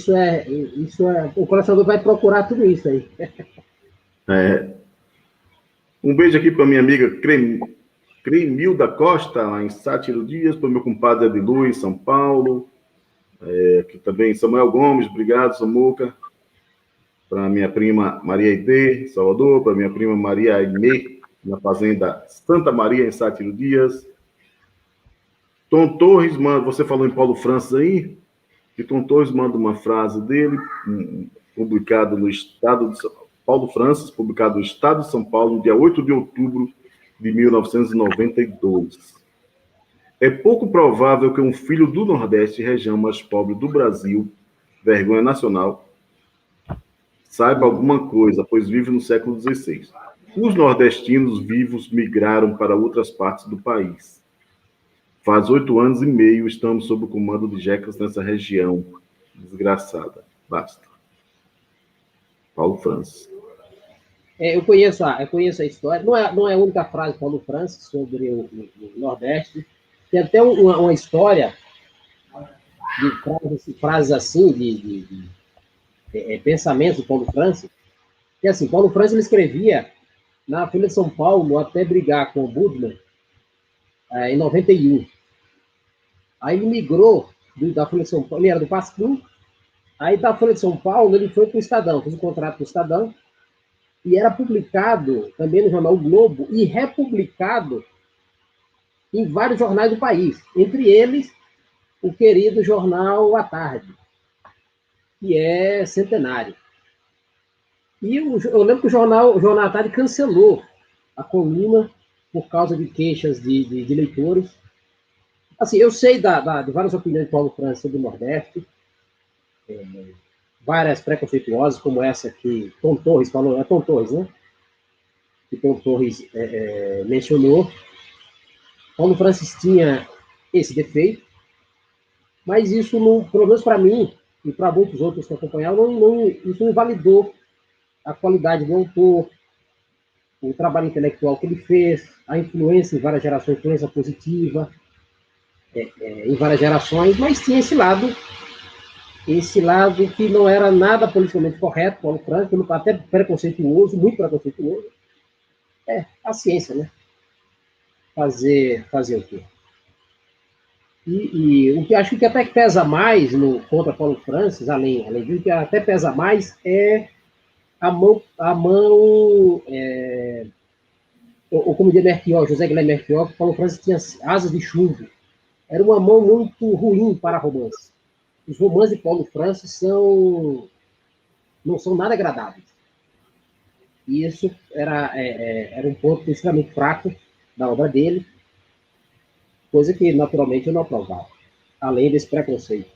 o colecionador vai procurar tudo isso aí. Um beijo aqui para minha amiga Cremilda Costa, lá em Sátiro Dias, para o meu compadre Adilu, em São Paulo. Aqui também Samuel Gomes, obrigado, Samuca. Para minha prima Maria Aide, Salvador. Para minha prima Maria Aimee, na fazenda Santa Maria, em Sátiro Dias. Tom Torres, você falou em Paulo Francis aí, e Tom Torres manda uma frase dele, publicado no Estado de São Paulo. Paulo Francis, publicado no Estado de São Paulo, no dia 8 de outubro de 1992. É pouco provável que um filho do Nordeste, região mais pobre do Brasil, vergonha nacional, saiba alguma coisa, pois vive no século XVI. Os nordestinos vivos migraram para outras partes do país. Faz 8 anos e meio estamos sob o comando de jecas nessa região. Desgraçada. Basta. Paulo Francis. Eu conheço a história. Não é a única frase de Paulo Francis sobre o Nordeste. Tem até uma história de frases assim, de pensamentos de Paulo Francis. Que assim, Paulo Francis ele escrevia na Folha de São Paulo até brigar com o Budman em 91. Aí ele migrou da Folha de São Paulo, ele era do Pasquim, aí da Folha de São Paulo ele foi para o Estadão, fez um contrato com o Estadão, e era publicado também no jornal o Globo e republicado em vários jornais do país, entre eles o querido jornal A Tarde, que é centenário. E eu lembro que o jornal A Tarde cancelou a coluna por causa de queixas de leitores. Assim, eu sei de várias opiniões de Paulo Francis sobre o Nordeste, várias preconceituosas, como essa que Tom Torres falou, é Tom Torres, né? Que Tom Torres mencionou. Paulo Francis tinha esse defeito, mas isso, não, pelo menos para mim, e para muitos outros que acompanhavam, isso não validou a qualidade do autor, o trabalho intelectual que ele fez, a influência em várias gerações, influência positiva em várias gerações, mas tinha esse lado que não era nada politicamente correto, Paulo Francis, até preconceituoso, muito preconceituoso. A ciência, né? Fazer o quê? E o que acho que até pesa mais contra Paulo Francis, além disso, que até pesa mais é a mão ou como diz Melchior, José Guilherme Melchior, que Paulo Francis tinha asas de chumbo. Era uma mão muito ruim para romance. Os romances de Paulo Francis não são nada agradáveis. E isso era um ponto extremamente fraco da obra dele, coisa que, naturalmente, eu não aprovava, além desse preconceito.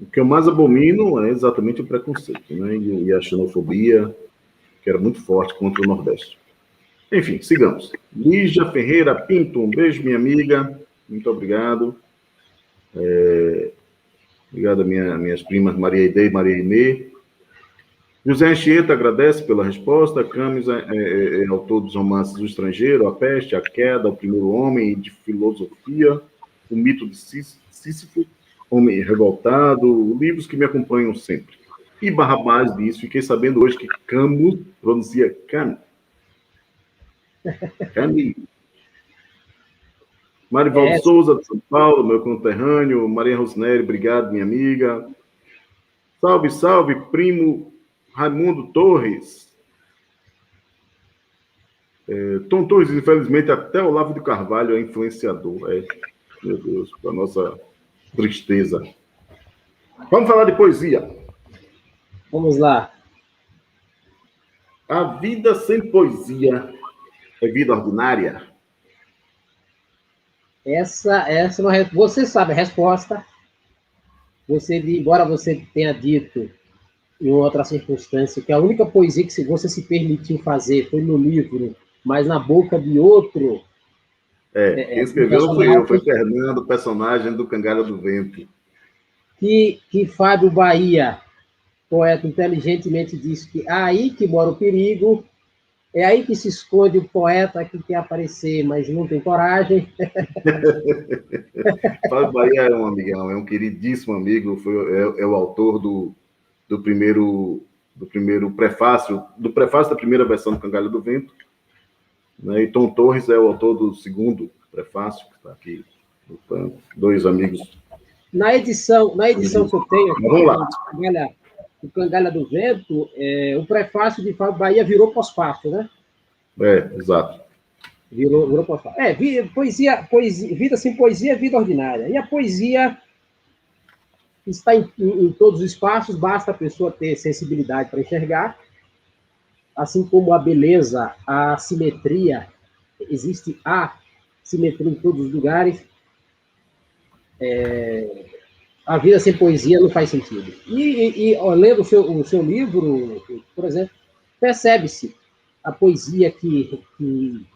O que eu mais abomino é exatamente o preconceito, né? E a xenofobia, que era muito forte contra o Nordeste. Enfim, sigamos. Lígia Ferreira Pinto, um beijo, minha amiga. Muito obrigado. Obrigado a minhas primas Maria Aide e Maria Aimee. José Anchieta agradece pela resposta. Camis é autor dos romances O Estrangeiro, A Peste, A Queda, O Primeiro Homem e de Filosofia, O Mito de Sísifo, Homem Revoltado, livros que me acompanham sempre. E Barrabás diz, fiquei sabendo hoje que Camus pronuncia Camus. Camus. Marivaldo Souza, de São Paulo, meu conterrâneo. Maria Rosinelli, obrigado, minha amiga. Salve, salve, primo Raimundo Torres. Tom Torres, infelizmente, até Olavo de Carvalho é influenciador. Meu Deus, para nossa tristeza. Vamos falar de poesia. Vamos lá. A vida sem poesia é vida ordinária? Essa é uma... Você sabe a resposta. Embora você tenha dito em outra circunstância que a única poesia que você se permitiu fazer foi no livro, mas na boca de outro... Quem escreveu não fui eu, foi Fernando, personagem do Cangalha do Vento. Que Fábio Bahia, poeta, inteligentemente disse que é aí que mora o perigo, é aí que se esconde o poeta que quer aparecer, mas não tem coragem. Fábio Bahia é um amigão, é um queridíssimo amigo, é o autor do primeiro prefácio, da primeira versão do Cangalha do Vento, né? E Tom Torres é o autor do segundo prefácio, que está aqui, portanto, dois amigos. Na edição que eu tenho aqui, vamos lá. O Cangalha do Vento, o prefácio de Fábio Bahia virou pós-fácio, né? Exato. Virou pós-fácio. Poesia, vida sem poesia é vida ordinária. E a poesia está em todos os espaços, basta a pessoa ter sensibilidade para enxergar. Assim como a beleza, a simetria, existe a simetria em todos os lugares. A vida sem poesia não faz sentido. Lendo o seu livro, por exemplo, percebe-se a poesia que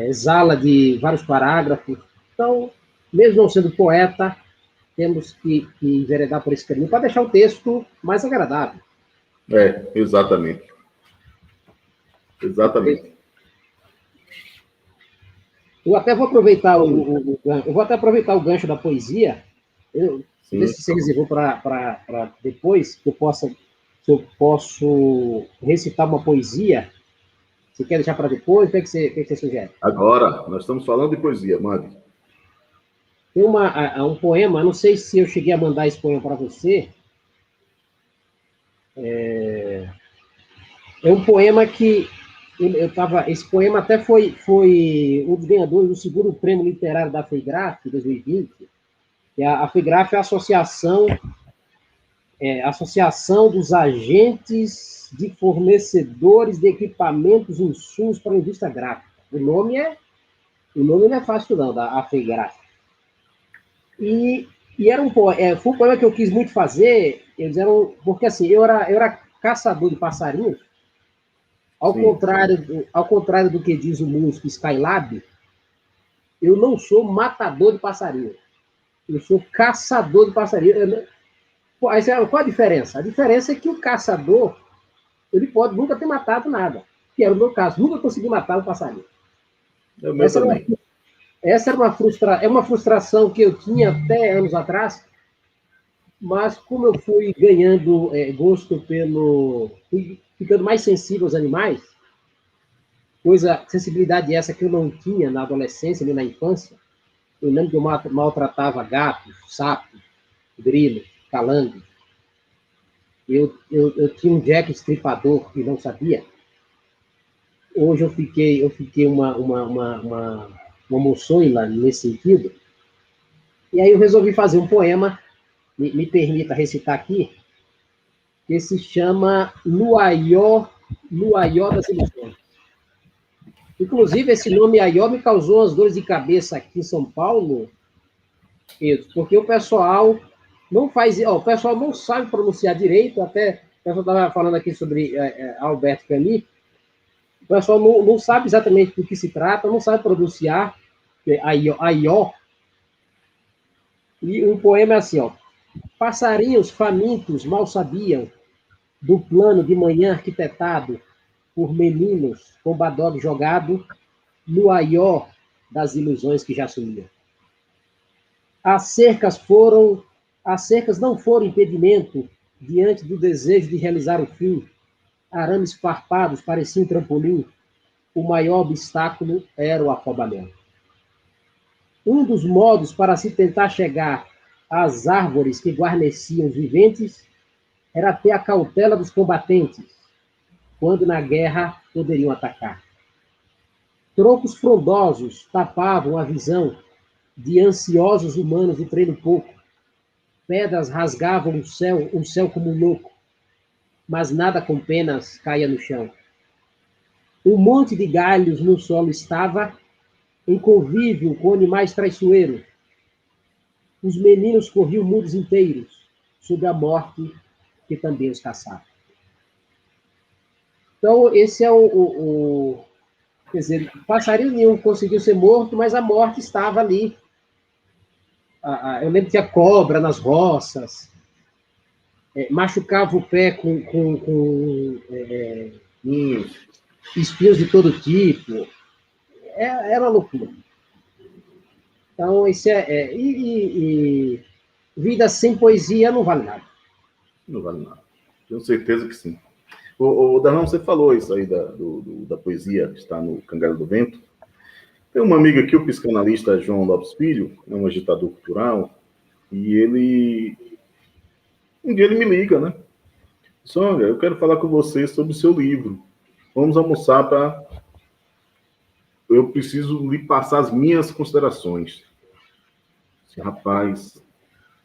exala de vários parágrafos. Então, mesmo não sendo poeta, temos que enveredar por esse caminho para deixar o texto mais agradável. Exatamente. Eu até vou aproveitar o gancho da poesia. Ver se você reservou para depois, que eu posso recitar uma poesia. Você quer deixar para depois? O que você sugere? Agora, nós estamos falando de poesia, mande. Tem um poema, não sei se eu cheguei a mandar esse poema para você. É um poema que esse poema até foi um dos ganhadores do segundo prêmio literário da FEIGRAF, 2020. E a FEIGRAF é a Associação dos Agentes de Fornecedores de Equipamentos e Insumos para a Indústria Gráfica. O nome não é fácil, não, da FEIGRAF. E foi um poema que eu quis muito fazer, porque assim, eu era caçador de passarinhos. Ao contrário do que diz o músico Skylab, eu não sou matador de passarinho. Eu sou caçador de passarinho. Qual a diferença? A diferença é que o caçador, ele pode nunca ter matado nada. Que era o meu caso. Nunca consegui matar um passarinho. Essa era uma frustração que eu tinha até anos atrás, mas como eu fui ganhando gosto fui ficando mais sensível aos animais, sensibilidade essa que eu não tinha na adolescência nem na infância. Eu lembro que eu maltratava gatos, sapos, grilos, calangos. Eu tinha um Jack estripador e não sabia. Hoje eu fiquei uma moçoila nesse sentido. E aí eu resolvi fazer um poema, me permita recitar aqui, que se chama Luaió das Ilusões. Inclusive, esse nome Aió me causou umas dores de cabeça aqui em São Paulo, Pedro, porque o pessoal não sabe pronunciar direito, até o pessoal estava falando aqui sobre Alberto Camus, o pessoal não sabe exatamente do que se trata, não sabe pronunciar Aió. E o poema é assim, ó: passarinhos famintos mal sabiam do plano de manhã arquitetado por meninos com badogue jogado no aió das ilusões que já sumiam. As cercas não foram impedimento diante do desejo de realizar o fim. Arames farpados pareciam um trampolim. O maior obstáculo era o afobamento. Um dos modos para se tentar chegar às árvores que guarneciam os viventes era ter a cautela dos combatentes, quando na guerra poderiam atacar. Troncos frondosos tapavam a visão de ansiosos humanos de treino pouco. Pedras rasgavam o céu como um louco, mas nada com penas caia no chão. Um monte de galhos no solo estava, em convívio com animais traiçoeiros. Os meninos corriam mundos inteiros, sob a morte que também os caçava. Então, esse é quer dizer, passarinho nenhum conseguiu ser morto, mas a morte estava ali. Eu lembro que tinha cobra nas roças, machucava o pé com espinhos de todo tipo. Era loucura. Então, isso vida sem poesia não vale nada. Não vale nada. Tenho certeza que sim. O Darlan, você falou isso aí da poesia que está no Cangalho do Vento. Tem uma amiga aqui, o psicanalista João Lopes Filho, é um agitador cultural, e um dia ele me liga, né? Sônia, eu quero falar com você sobre o seu livro. Vamos almoçar para... Eu preciso lhe passar as minhas considerações. Rapaz,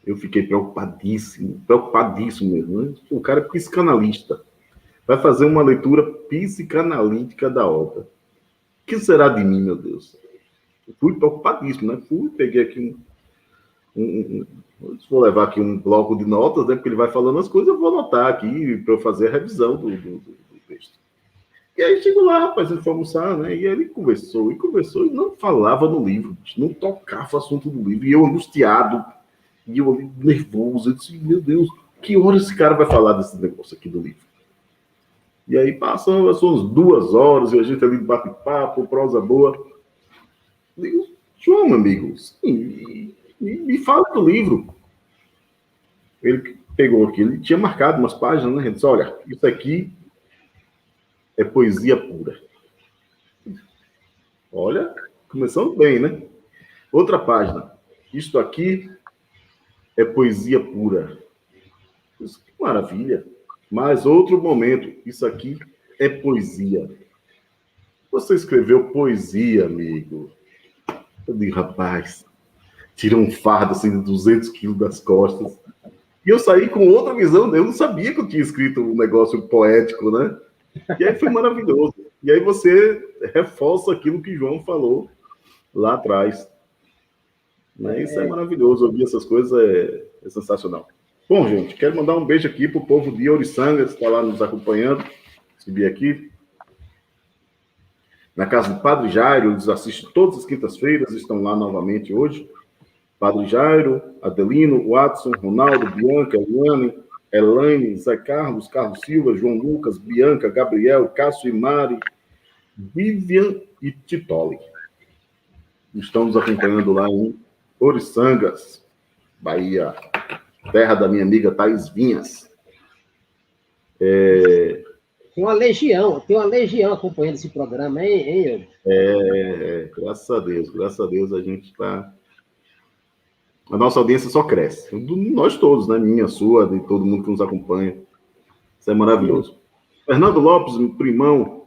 eu fiquei preocupadíssimo mesmo. Né? O cara é psicanalista. Vai fazer uma leitura psicanalítica da obra. O que será de mim, meu Deus? Eu fui preocupadíssimo, né? Peguei aqui vou levar aqui um bloco de notas, né? Porque ele vai falando as coisas, eu vou anotar aqui para eu fazer a revisão do texto. E aí chegou lá, rapaz, ele foi almoçar, né? E ele conversou e não falava no livro, não tocava o assunto do livro. E eu angustiado, e eu nervoso, eu disse, meu Deus, que hora esse cara vai falar desse negócio aqui do livro? E aí passam umas 2 horas, e a gente ali bate papo, prosa boa. Eu digo, João, meu amigo, sim, me fala do livro. Ele pegou aqui, ele tinha marcado umas páginas, né? Ele disse, olha, isso aqui é poesia pura. Olha, começando bem, né? Outra página. Isto aqui é poesia pura. Isso, que maravilha. Mas outro momento. Isso aqui é poesia. Você escreveu poesia, amigo. Eu digo, rapaz, tira um fardo assim de 200 quilos das costas. E eu saí com outra visão. Eu não sabia que eu tinha escrito um negócio poético, né? E aí foi maravilhoso. E aí você reforça aquilo que João falou lá atrás. Né? Isso é maravilhoso. Ouvir essas coisas é sensacional. Bom, gente, quero mandar um beijo aqui para o povo de Oriçangas, que está lá nos acompanhando. Subir aqui. Na casa do Padre Jairo, eles assistem todas as quintas-feiras, estão lá novamente hoje. Padre Jairo, Adelino, Watson, Ronaldo, Bianca, Eliane, Elaine, Zé Carlos, Carlos Silva, João Lucas, Bianca, Gabriel, Cássio e Mari, Vivian e Titoli. Estão nos acompanhando lá em Oriçangas, Bahia, terra da minha amiga Thaís Vinhas. Tem uma legião acompanhando esse programa, hein Graças a Deus a gente está... A nossa audiência só cresce. Nós todos, né? Minha, sua, de todo mundo que nos acompanha. Isso é maravilhoso. Fernando Lopes, primão,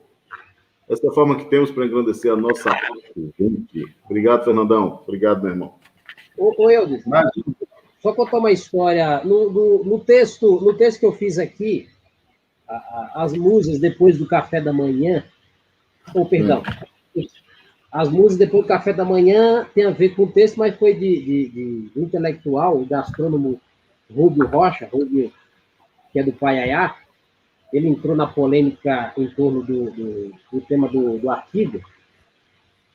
essa é a forma que temos para engrandecer a nossa gente. Obrigado, Fernandão. Obrigado, meu irmão. Ô Eudes, só contar uma história. No texto que eu fiz aqui, as musas depois do café da manhã, perdão, as musas depois do café da manhã tem a ver com o texto, mas foi de intelectual, o gastrônomo Rubio Rocha, que é do Paiaiá. Ele entrou na polêmica em torno do tema do artigo,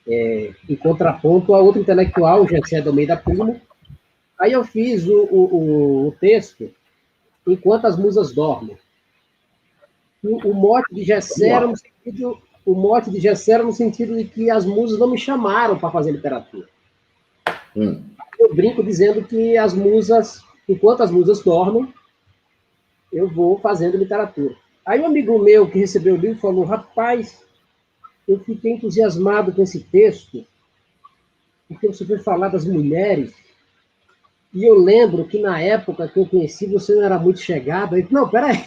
em contraponto a outro intelectual, José de Almeida Primo. Aí eu fiz o texto Enquanto as Musas Dormem. O mote de Jessé era no sentido de que as musas não me chamaram para fazer literatura. Eu brinco dizendo que as musas, enquanto as musas dormem, eu vou fazendo literatura. Aí um amigo meu que recebeu o livro falou, rapaz, eu fiquei entusiasmado com esse texto, porque você foi falar das mulheres, e eu lembro que na época que eu conheci, você não era muito chegado. Aí, não, peraí.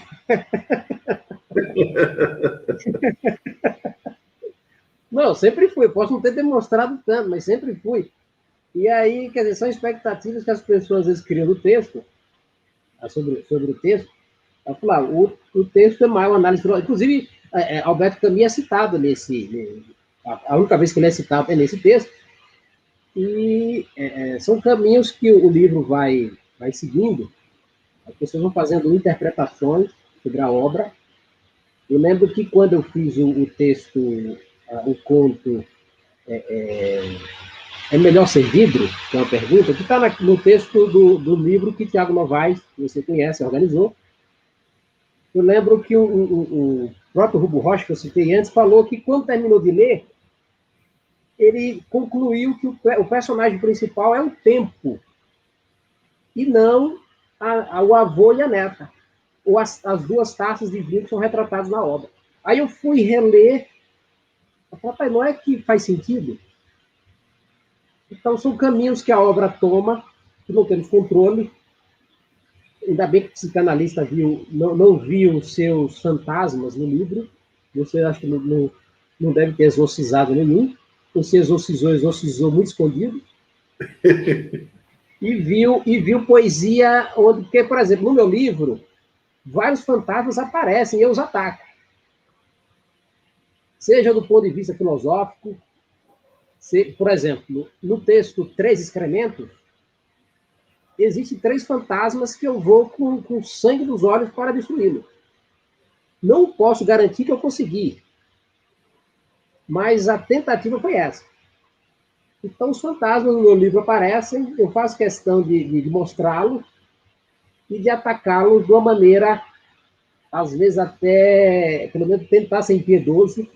Não, sempre fui. Eu posso não ter demonstrado tanto, mas sempre fui. E aí, quer dizer, são expectativas que as pessoas às vezes criam no texto, sobre o texto. O texto é mais uma análise. Inclusive, Alberto Camus é citado a única vez que ele é citado é nesse texto. E são caminhos que o livro vai seguindo. As pessoas vão fazendo interpretações sobre a obra. Eu lembro que quando eu fiz o texto, o conto É Melhor Ser Vidro, que é uma pergunta, que está no texto do livro que Tiago Novaes, que você conhece, organizou. Eu lembro que o próprio Rubo Rocha, que eu citei antes, falou que quando terminou de ler, ele concluiu que o personagem principal é o tempo, e não o avô e a neta, ou as duas taças de vinho que são retratadas na obra. Aí eu fui reler, eu falei, não é que faz sentido? Então, são caminhos que a obra toma, que não temos controle. Ainda bem que o psicanalista não viu seus fantasmas no livro. Você acha que não deve ter exorcizado nenhum. Ou se exorcizou muito escondido. E viu poesia onde, porque, por exemplo, no meu livro, vários fantasmas aparecem e eu os ataco. Seja do ponto de vista filosófico, por exemplo, no texto Três Excrementos, existem 3 fantasmas que eu vou com sangue nos olhos para destruí-lo. Não posso garantir que eu consegui, mas a tentativa foi essa. Então, os fantasmas no meu livro aparecem, eu faço questão de mostrá-lo e de atacá-lo de uma maneira, às vezes até, pelo menos, tentar ser impiedoso.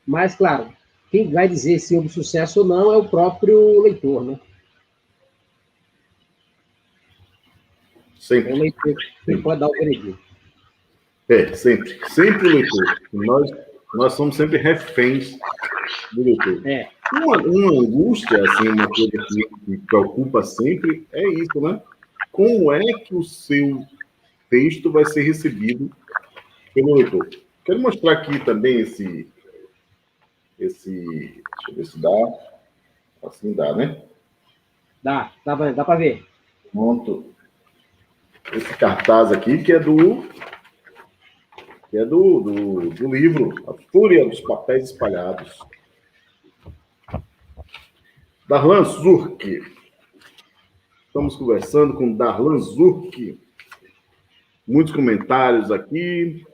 Mas, claro, quem vai dizer se houve sucesso ou não é o próprio leitor, né? Sempre. É o leitor que pode dar o veredito. Sempre. Sempre o leitor. Nós somos sempre reféns do leitor. Uma angústia, assim, uma coisa que preocupa sempre é isso, né? Como é que o seu texto vai ser recebido pelo leitor? Quero mostrar aqui também esse... Deixa eu ver se dá. Assim dá, né? Dá para ver. Pronto. Esse cartaz aqui, que é do livro A Fúria dos Papéis Espalhados. Darlan Zurk. Estamos conversando com Darlan Zurk. Muitos comentários aqui.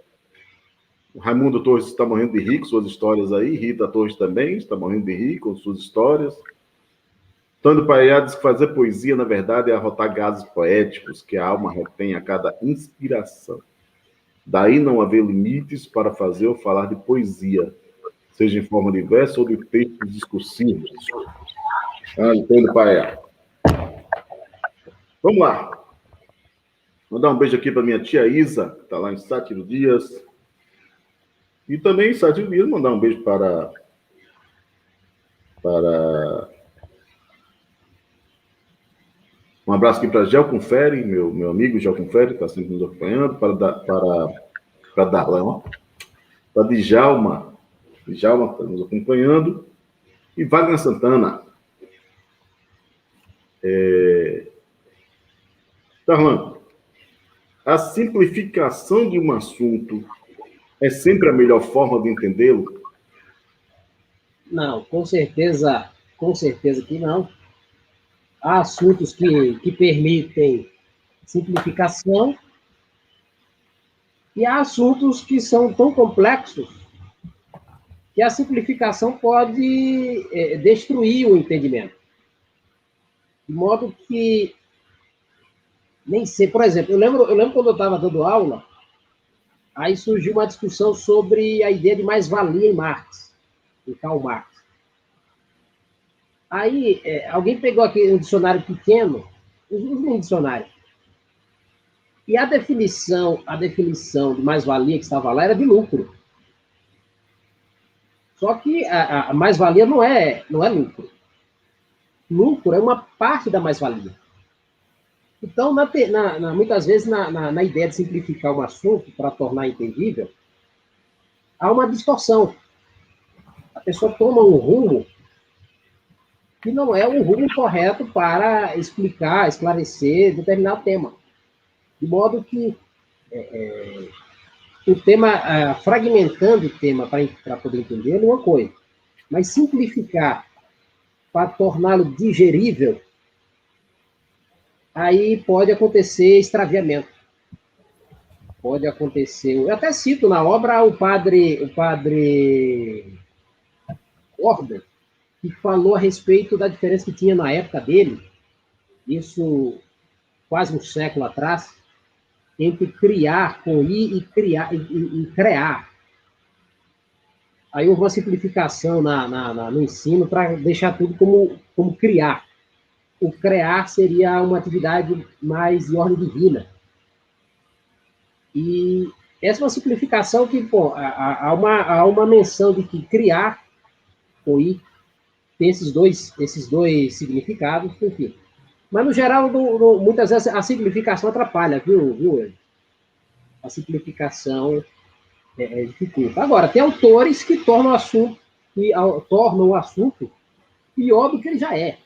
O Raimundo Torres está morrendo de rir com suas histórias aí. Rita Torres também está morrendo de rir com suas histórias. Tando Paiá diz que fazer poesia, na verdade, é arrotar gases poéticos que a alma retém a cada inspiração. Daí não haver limites para fazer ou falar de poesia, seja em forma de verso ou de textos discursivos. Tando Paiá. Vamos lá. Mandar um beijo aqui para minha tia Isa, que está lá em Sátiro Dias. E também, Sátiro Dias, mandar um beijo para um abraço aqui para Gel Confere, meu amigo Gel Confere, que está sempre nos acompanhando, para Darlan, para Djalma, que está nos acompanhando, e Wagner Santana. Darlan, a simplificação de um assunto é sempre a melhor forma de entendê-lo? Não, com certeza que não. Há assuntos que permitem simplificação e há assuntos que são tão complexos que a simplificação pode destruir o entendimento. De modo que nem sei, por exemplo, eu lembro quando eu estava dando aula, aí surgiu uma discussão sobre a ideia de mais-valia em Marx, em Karl Marx. Aí, alguém pegou aqui um dicionário pequeno, um dicionário, e a definição de mais-valia que estava lá era de lucro. Só que a mais-valia não é lucro. Lucro é uma parte da mais-valia. Então, muitas vezes, na ideia de simplificar um assunto para tornar entendível, há uma distorção. A pessoa toma um rumo que não é o rumo correto para explicar, esclarecer determinado tema. De modo que o tema, fragmentando o tema para poder entender, é uma coisa. Mas simplificar para torná-lo digerível, aí pode acontecer extraviamento. Pode acontecer. Eu até cito na obra o padre Orban, que falou a respeito da diferença que tinha na época dele, isso quase um século atrás, entre criar com I e criar e crear. Aí houve uma simplificação no ensino para deixar tudo como criar. O crear seria uma atividade mais de ordem divina. E essa é uma simplificação que, pô, há uma menção de que criar com I tem esses dois significados, enfim. Mas, no geral, muitas vezes a simplificação atrapalha, viu? A simplificação dificulta. Agora, tem autores que tornam o assunto pior do que ele já é.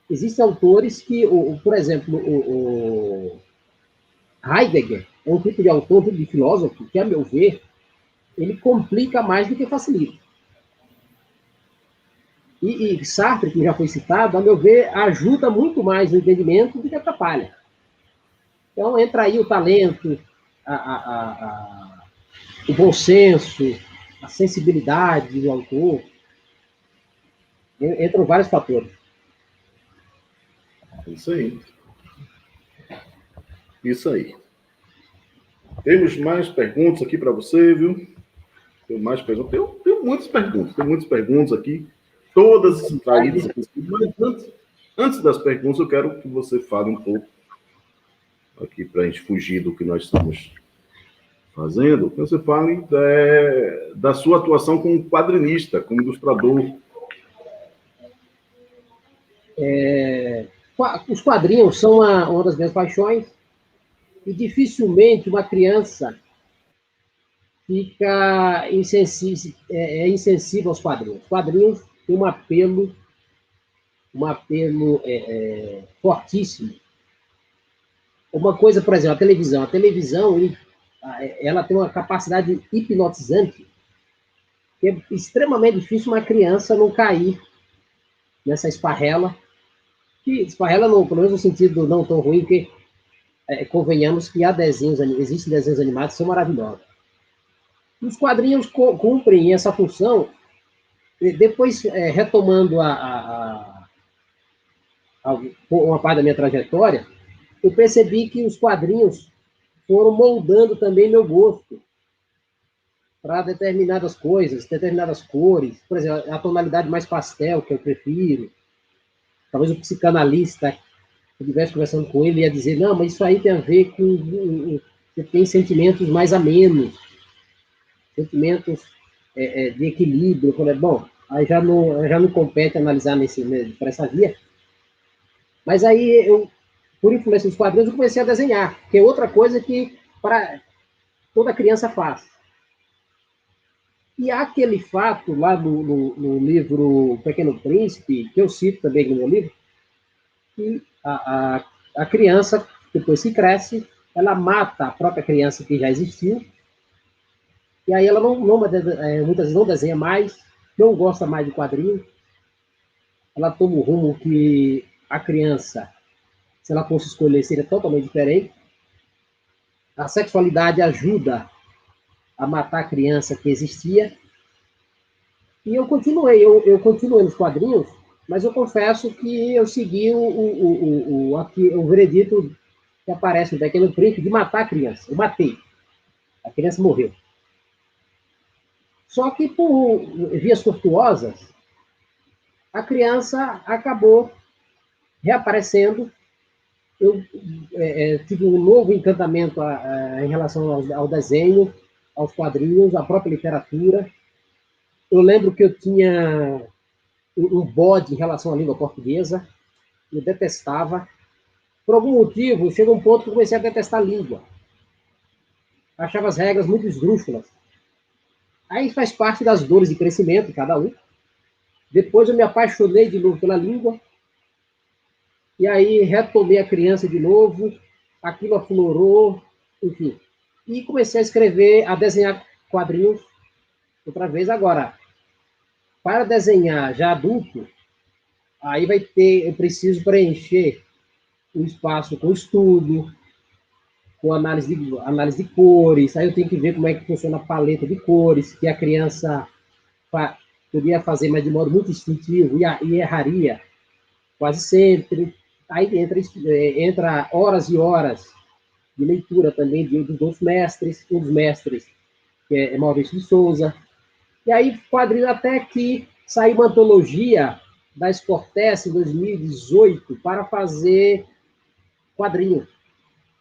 Existem autores que, por exemplo, o Heidegger é um tipo de autor, um tipo de filósofo, que, a meu ver, ele complica mais do que facilita. E Sartre, que já foi citado, a meu ver, ajuda muito mais no entendimento do que atrapalha. Então, entra aí o talento, o bom senso, a sensibilidade do autor. Entram vários fatores. Isso aí. Isso aí. Temos mais perguntas aqui para você, viu? Tem mais perguntas. Tenho muitas perguntas aqui. Todas extraídas aqui. Mas antes das perguntas, eu quero que você fale um pouco aqui para a gente fugir do que nós estamos fazendo. Que você fale da sua atuação como quadrinista, como ilustrador. Os quadrinhos são uma das minhas paixões e dificilmente uma criança fica insensível aos quadrinhos. Os quadrinhos têm um apelo fortíssimo. Uma coisa, por exemplo, a televisão. A televisão ela tem uma capacidade hipnotizante que é extremamente difícil uma criança não cair nessa esparrela. Que esparrela, não, pelo menos no sentido não tão ruim, porque convenhamos que existem desenhos animados que são maravilhosos. Os quadrinhos cumprem essa função, depois, retomando uma parte da minha trajetória, eu percebi que os quadrinhos foram moldando também meu gosto para determinadas coisas, determinadas cores. Por exemplo, a tonalidade mais pastel, que eu prefiro. Talvez o psicanalista, se eu estivesse conversando com ele, ia dizer, não, mas isso aí tem a ver com... Você tem sentimentos mais amenos, sentimentos de equilíbrio. Eu falei, bom, aí já não compete analisar por essa via. Mas aí, por influência dos quadrinhos, eu comecei a desenhar, que é outra coisa que toda criança faz. E há aquele fato lá no livro Pequeno Príncipe, que eu cito também no meu livro, que a criança, depois que cresce, ela mata a própria criança que já existiu, e aí ela muitas vezes não desenha mais, não gosta mais de quadrinho, ela toma o rumo que a criança, se ela fosse escolher, seria totalmente diferente. A sexualidade ajuda a matar a criança que existia, e eu continuei nos quadrinhos, mas eu confesso que eu segui o veredito que aparece no Pequeno Príncipe de matar a criança. Eu matei. A criança morreu. Só que, por vias tortuosas, a criança acabou reaparecendo. Eu tive um novo encantamento em relação ao desenho, aos quadrinhos, à própria literatura. Eu lembro que eu tinha um bode em relação à língua portuguesa. Eu detestava. Por algum motivo, chegou um ponto que eu comecei a detestar a língua. Achava as regras muito esdrúxulas. Aí faz parte das dores de crescimento de cada um. Depois eu me apaixonei de novo pela língua, e aí retomei a criança de novo, aquilo aflorou, enfim. E comecei a escrever, a desenhar quadrinhos outra vez. Agora, para desenhar já adulto, aí eu preciso preencher o espaço com estudo, com análise de cores, aí eu tenho que ver como é que funciona a paleta de cores, que a criança podia fazer, mas de modo muito instintivo, e erraria quase sempre. Aí entra horas e horas de leitura também dos outros mestres, um dos mestres, que é Maurício de Souza. E aí, quadrinho até que saiu uma antologia da Sportess em 2018 para fazer quadrinho.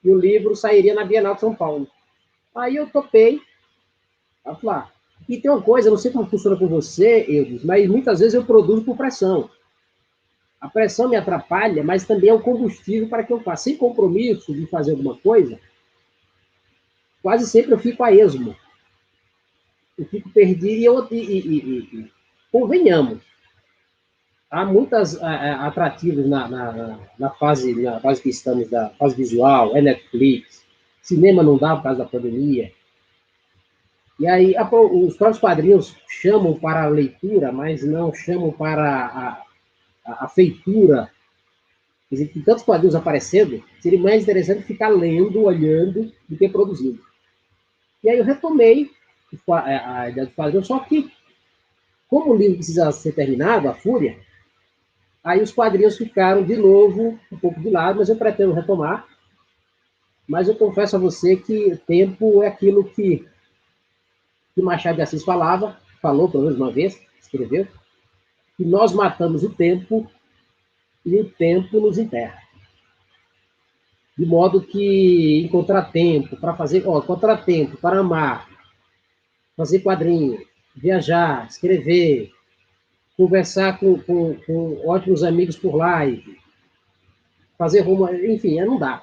E o livro sairia na Bienal de São Paulo. Aí eu topei, a falar. E tem uma coisa, não sei como funciona com você, Eudes, mas muitas vezes eu produzo por pressão. A pressão me atrapalha, mas também é um combustível para que eu faça. Sem compromisso de fazer alguma coisa, quase sempre eu fico a esmo. Eu fico perdido e convenhamos. Há muitos atrativos na fase que estamos, da fase visual, Netflix, cinema não dá por causa da pandemia. E aí, os próprios quadrinhos chamam para a leitura, mas não chamam para a feitura. Quer dizer, com tantos quadrinhos aparecendo, seria mais interessante ficar lendo, olhando, do que produzindo. E aí eu retomei a ideia do quadrinho, só que, como o livro precisa ser terminado, A Fúria, aí os quadrinhos ficaram, de novo, um pouco de lado, mas eu pretendo retomar. Mas eu confesso a você que tempo é aquilo que Machado de Assis falou pelo menos uma vez, escreveu, que nós matamos o tempo e o tempo nos enterra. De modo que encontrar tempo para fazer, encontrar tempo para amar, fazer quadrinho, viajar, escrever, conversar com ótimos amigos por live, fazer romance, enfim, não dá.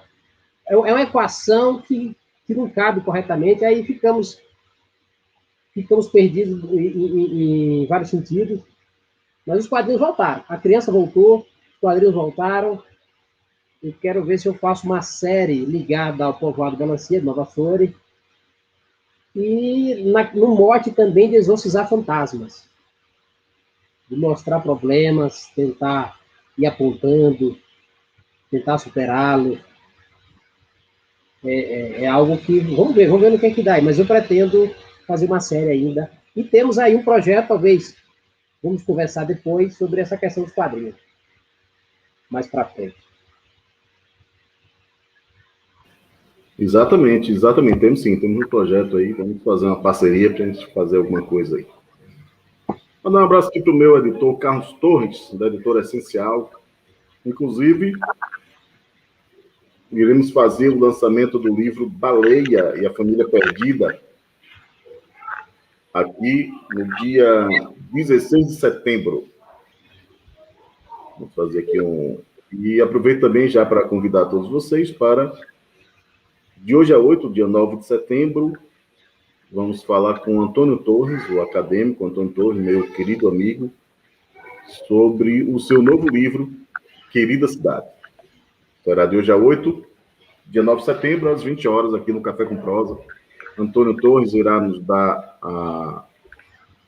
É uma equação que não cabe corretamente, aí ficamos perdidos em vários sentidos. Mas os quadrinhos voltaram. A criança voltou, os quadrinhos voltaram. Eu quero ver se eu faço uma série ligada ao povoado de Melancia, de Nova Flores, e no mote também de exorcizar fantasmas, de mostrar problemas, tentar ir apontando, tentar superá-lo. É algo que, vamos ver no que é que dá, mas eu pretendo fazer uma série ainda. E temos aí um projeto, talvez, vamos conversar depois sobre essa questão dos quadrinhos, mais para frente. Exatamente. Temos sim, temos um projeto aí, vamos fazer uma parceria para a gente fazer alguma coisa aí. Mandar um abraço aqui para o meu editor, Carlos Torres, da Editora Essencial. Inclusive, iremos fazer o lançamento do livro Baleia e a Família Perdida, aqui no dia 16 de setembro. Vamos fazer aqui E aproveito também já para convidar todos vocês para, de hoje a 8, dia 9 de setembro, vamos falar com Antônio Torres, o acadêmico Antônio Torres, meu querido amigo, sobre o seu novo livro, Querida Cidade. Será de hoje a 8, dia 9 de setembro, às 20 horas, aqui no Café com Prosa. Antônio Torres irá nos dar a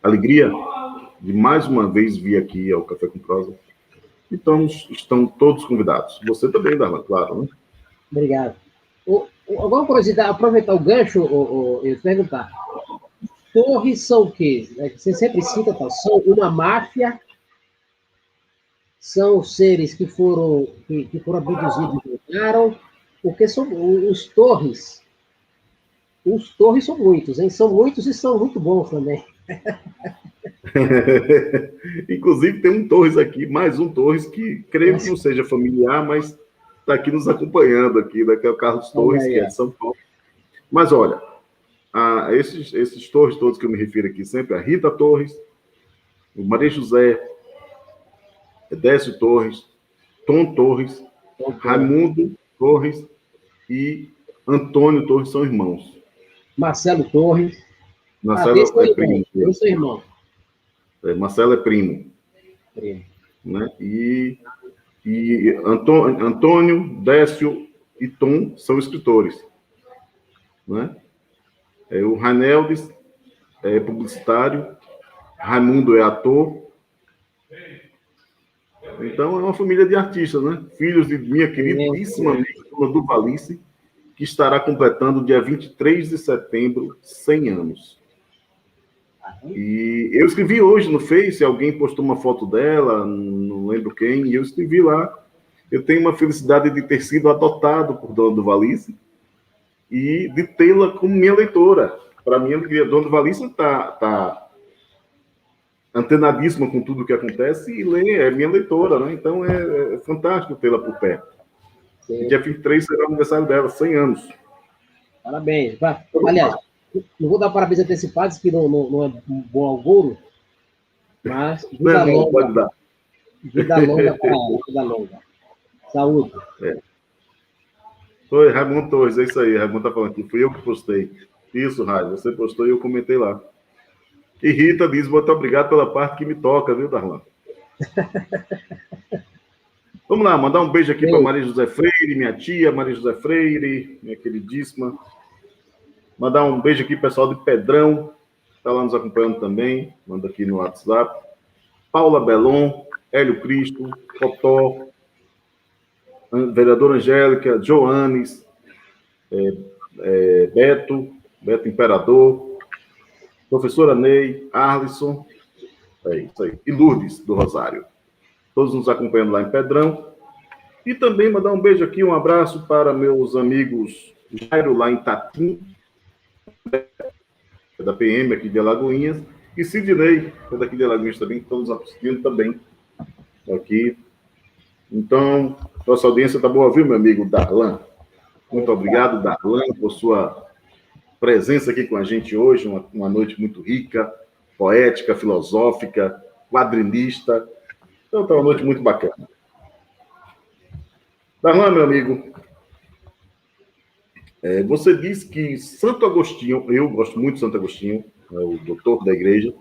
alegria de mais uma vez vir aqui ao Café com Prosa. Então, estão todos convidados. Você também, Darlan, claro, né? Obrigado. Agora, curiosidade, aproveitar o gancho, eu perguntar. Torres são o quê? Você sempre cita, são uma máfia, são seres que foram abduzidos e voltaram, porque são os Torres. Os Torres são muitos, hein? São muitos e são muito bons também. Inclusive, tem um Torres aqui, mais um Torres, que creio que não seja familiar, mas está aqui nos acompanhando aqui, que é o Carlos Torres, que é de São Paulo. Mas, olha, esses Torres todos que eu me refiro aqui sempre, a Rita Torres, o Maria José, Décio Torres, Tom Torres, Raimundo Torres e Antônio Torres são irmãos. Marcelo Torres. Marcelo é primo. Eu sou irmão. Marcelo é primo. Né? E Antônio, Décio e Tom são escritores. Né? O Raineldes é publicitário, Raimundo é ator. Então, é uma família de artistas, né? Filhos de minha queridíssima amiga, Dona Duvalice, que estará completando dia 23 de setembro, 100 anos. E eu escrevi hoje no Face, alguém postou uma foto dela, não lembro quem, e eu escrevi lá. Eu tenho uma felicidade de ter sido adotado por Dona Duvalice e de tê-la como minha leitora. Para mim, a Dona Duvalice está antenadíssima com tudo o que acontece e é minha leitora, né? Então é fantástico tê-la por perto. E dia 23 será o aniversário dela, 100 anos. Parabéns. Aliás, não vou dar parabéns antecipados, que não é um bom agouro, mas vida longa. Pode dar. Vida longa para ela, vida longa. Saúde. Foi, Raimundo Torres, é isso aí. Raimundo tá falando aqui. Fui eu que postei. Isso, Raimundo, você postou e eu comentei lá. E Rita diz, muito obrigado pela parte que me toca, viu, Darlan? Vamos lá, mandar um beijo aqui para Maria José Freire, minha tia, Maria José Freire, minha queridíssima. Mandar um beijo aqui, pessoal de Pedrão, está lá nos acompanhando também, manda aqui no WhatsApp. Paula Belon, Hélio Cristo, Totó, vereadora Angélica, Joanes, Beto Imperador, professora Ney, Arlisson, é isso aí, e Lourdes, do Rosário. Todos nos acompanhando lá em Pedrão. E também mandar um beijo aqui, um abraço para meus amigos Jairo, lá em Tatim, da PM aqui de Alagoinhas, e Sidney, que é daqui de Alagoinhas também, que estão nos assistindo também aqui. Então, nossa audiência está boa, viu, meu amigo Darlan? Muito obrigado, Darlan, por sua presença aqui com a gente hoje, uma noite muito rica, poética, filosófica, quadrinista. Então, está uma noite muito bacana. Darlan, meu amigo, você disse que Santo Agostinho, eu gosto muito de Santo Agostinho, é o doutor da igreja,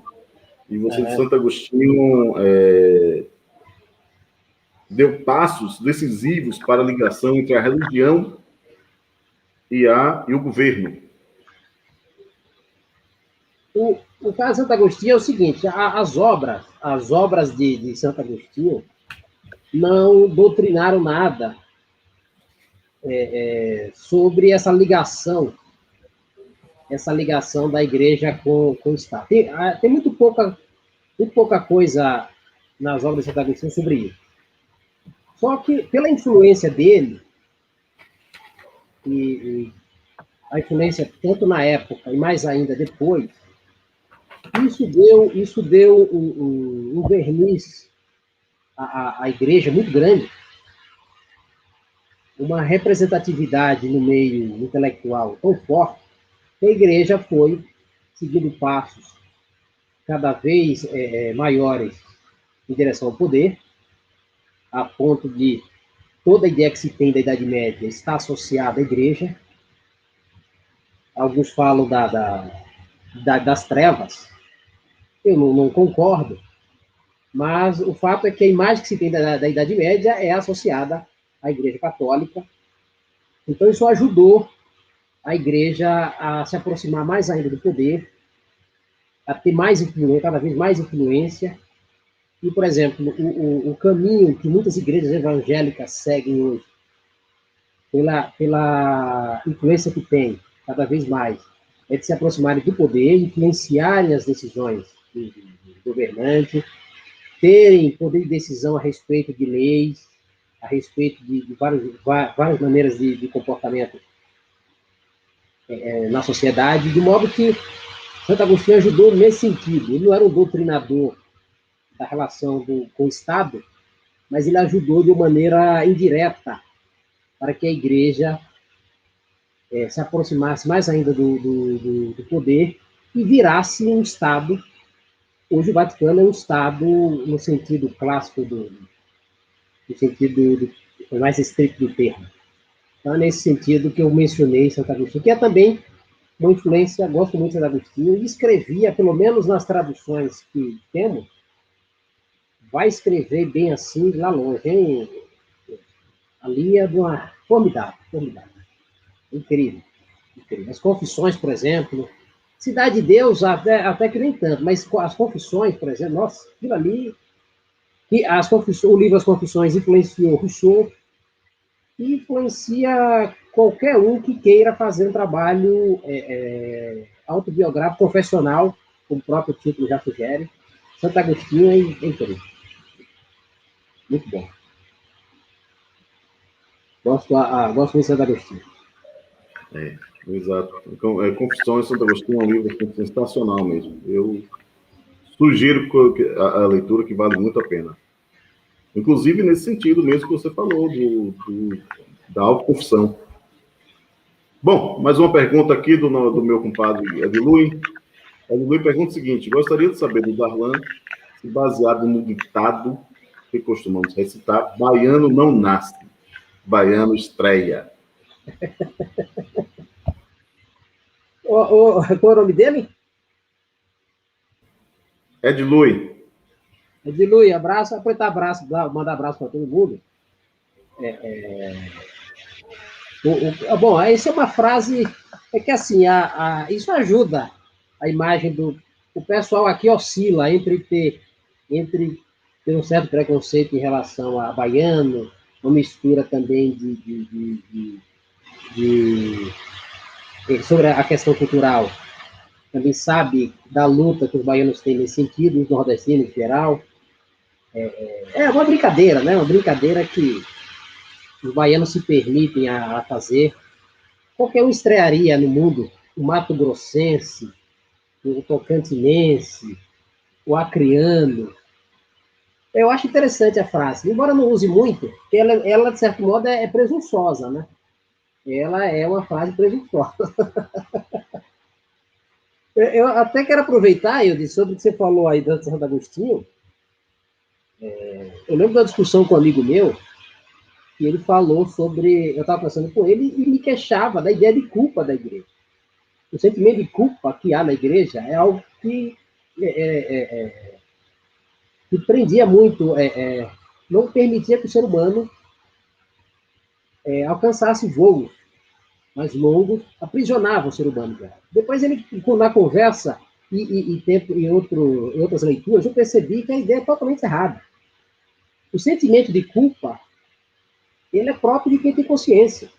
e você de Santo Agostinho deu passos decisivos para a ligação entre a religião e o governo. O caso de Santo Agostinho é o seguinte, as obras de Santo Agostinho não doutrinaram nada sobre essa ligação da igreja com o Estado. Tem muito pouca coisa nas obras de Santo Agostinho sobre isso. Só que, pela influência dele, e a influência tanto na época e mais ainda depois, isso deu um verniz à igreja muito grande, uma representatividade no meio intelectual tão forte, que a igreja foi seguindo passos cada vez maiores em direção ao poder, a ponto de toda a ideia que se tem da Idade Média está associada à igreja. Alguns falam das trevas. Eu não concordo, mas o fato é que a imagem que se tem da Idade Média é associada à Igreja Católica. Então, isso ajudou a igreja a se aproximar mais ainda do poder, a ter mais influência, cada vez mais influência. E, por exemplo, o caminho que muitas igrejas evangélicas seguem hoje, pela influência que tem, cada vez mais, é de se aproximarem do poder, influenciarem as decisões do governante, terem poder de decisão a respeito de leis, a respeito de várias maneiras de comportamento na sociedade, de modo que Santo Agostinho ajudou nesse sentido. Ele não era um doutrinador da relação com o Estado, mas ele ajudou de uma maneira indireta para que a igreja se aproximasse mais ainda do poder e virasse um Estado. Hoje o Vaticano é um Estado no sentido clássico, no sentido mais estrito do termo. Então, é nesse sentido que eu mencionei Santo Agostinho, que é também uma influência, gosto muito de Santo Agostinho, e escrevia, pelo menos nas traduções que temos, vai escrever bem assim lá longe, hein? Ali é de uma formidável, formidável. Incrível, incrível. As confissões, por exemplo, Cidade de Deus, até que nem tanto, mas as confissões, por exemplo, nossa, aquilo ali, que o livro As Confissões influenciou Rousseau e influencia qualquer um que queira fazer um trabalho autobiográfico, confessional, como o próprio título já sugere. Santo Agostinho é incrível. Muito bom. Gosto de Santo Agostinho. Exato. Confissões de Santo Agostinho é um livro sensacional mesmo. Eu sugiro a leitura, que vale muito a pena. Inclusive nesse sentido mesmo que você falou, da autoconfissão. Bom, mais uma pergunta aqui do meu compadre Edilui. Edilui pergunta o seguinte: gostaria de saber do Darlan, se baseado no ditado que costumamos recitar, baiano não nasce, baiano estreia. Qual é o nome dele? Edilui. Edilui, abraço, apertar abraço, mandar abraço para todo mundo. Bom, essa é uma frase, é que assim, isso ajuda a imagem do... O pessoal aqui oscila entre ter um certo preconceito em relação a baiano, uma mistura também sobre a questão cultural. Também sabe da luta que os baianos têm nesse sentido, os nordestinos em geral. É uma brincadeira, né? Uma brincadeira que os baianos se permitem a fazer. Qualquer um estrearia no mundo, o mato-grossense, o tocantinense, o acreano. Eu acho interessante a frase, embora não use muito, porque ela de certo modo, é presunçosa, né? Ela é uma frase presunçosa. Eu até quero aproveitar, eu disse, sobre o que você falou aí do Santo Agostinho. Eu lembro da discussão com um amigo meu, e ele falou sobre... Eu estava conversando com ele e me queixava da ideia de culpa da igreja. O sentimento de culpa que há na igreja é algo que prendia muito, não permitia que o ser humano alcançasse voos mais longos, aprisionava o ser humano. Depois, ele, na conversa em outras leituras, eu percebi que a ideia é totalmente errada. O sentimento de culpa, ele é próprio de quem tem consciência.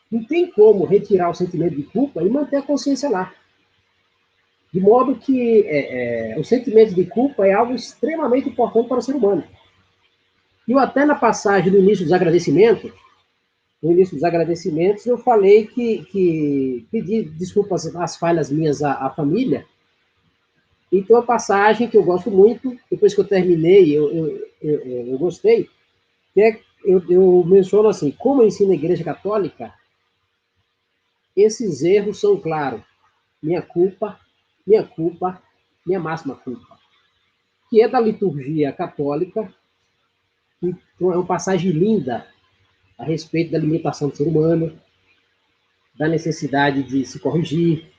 Não tem como retirar o sentimento de culpa e manter a consciência lá. De modo que o sentimento de culpa é algo extremamente importante para o ser humano. E eu até na passagem do início dos agradecimentos, eu falei que pedi desculpas às falhas minhas à família. E tem uma passagem que eu gosto muito, depois que eu terminei, eu gostei, que eu menciono assim: como eu ensino a Igreja Católica, esses erros são claros. Minha culpa, minha máxima culpa. Que é da liturgia católica, que é uma passagem linda a respeito da limitação do ser humano, da necessidade de se corrigir,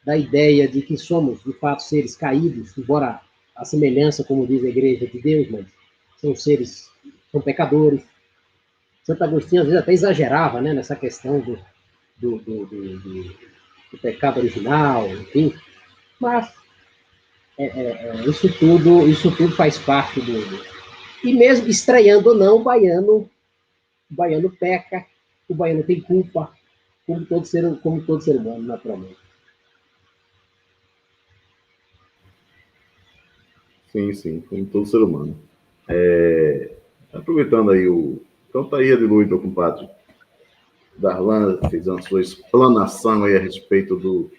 da ideia de que somos, de fato, seres caídos, embora a semelhança, como diz a Igreja de Deus, mas são pecadores. Santo Agostinho, às vezes, até exagerava, né, nessa questão do pecado original, enfim. Mas isso tudo faz parte do... E mesmo estreando ou não, o baiano peca, o baiano tem culpa, como todo ser humano, naturalmente. Sim, como todo ser humano. Aproveitando aí Então tá aí, Edilui, meu compadre. Darlan fez a sua explanação aí a respeito do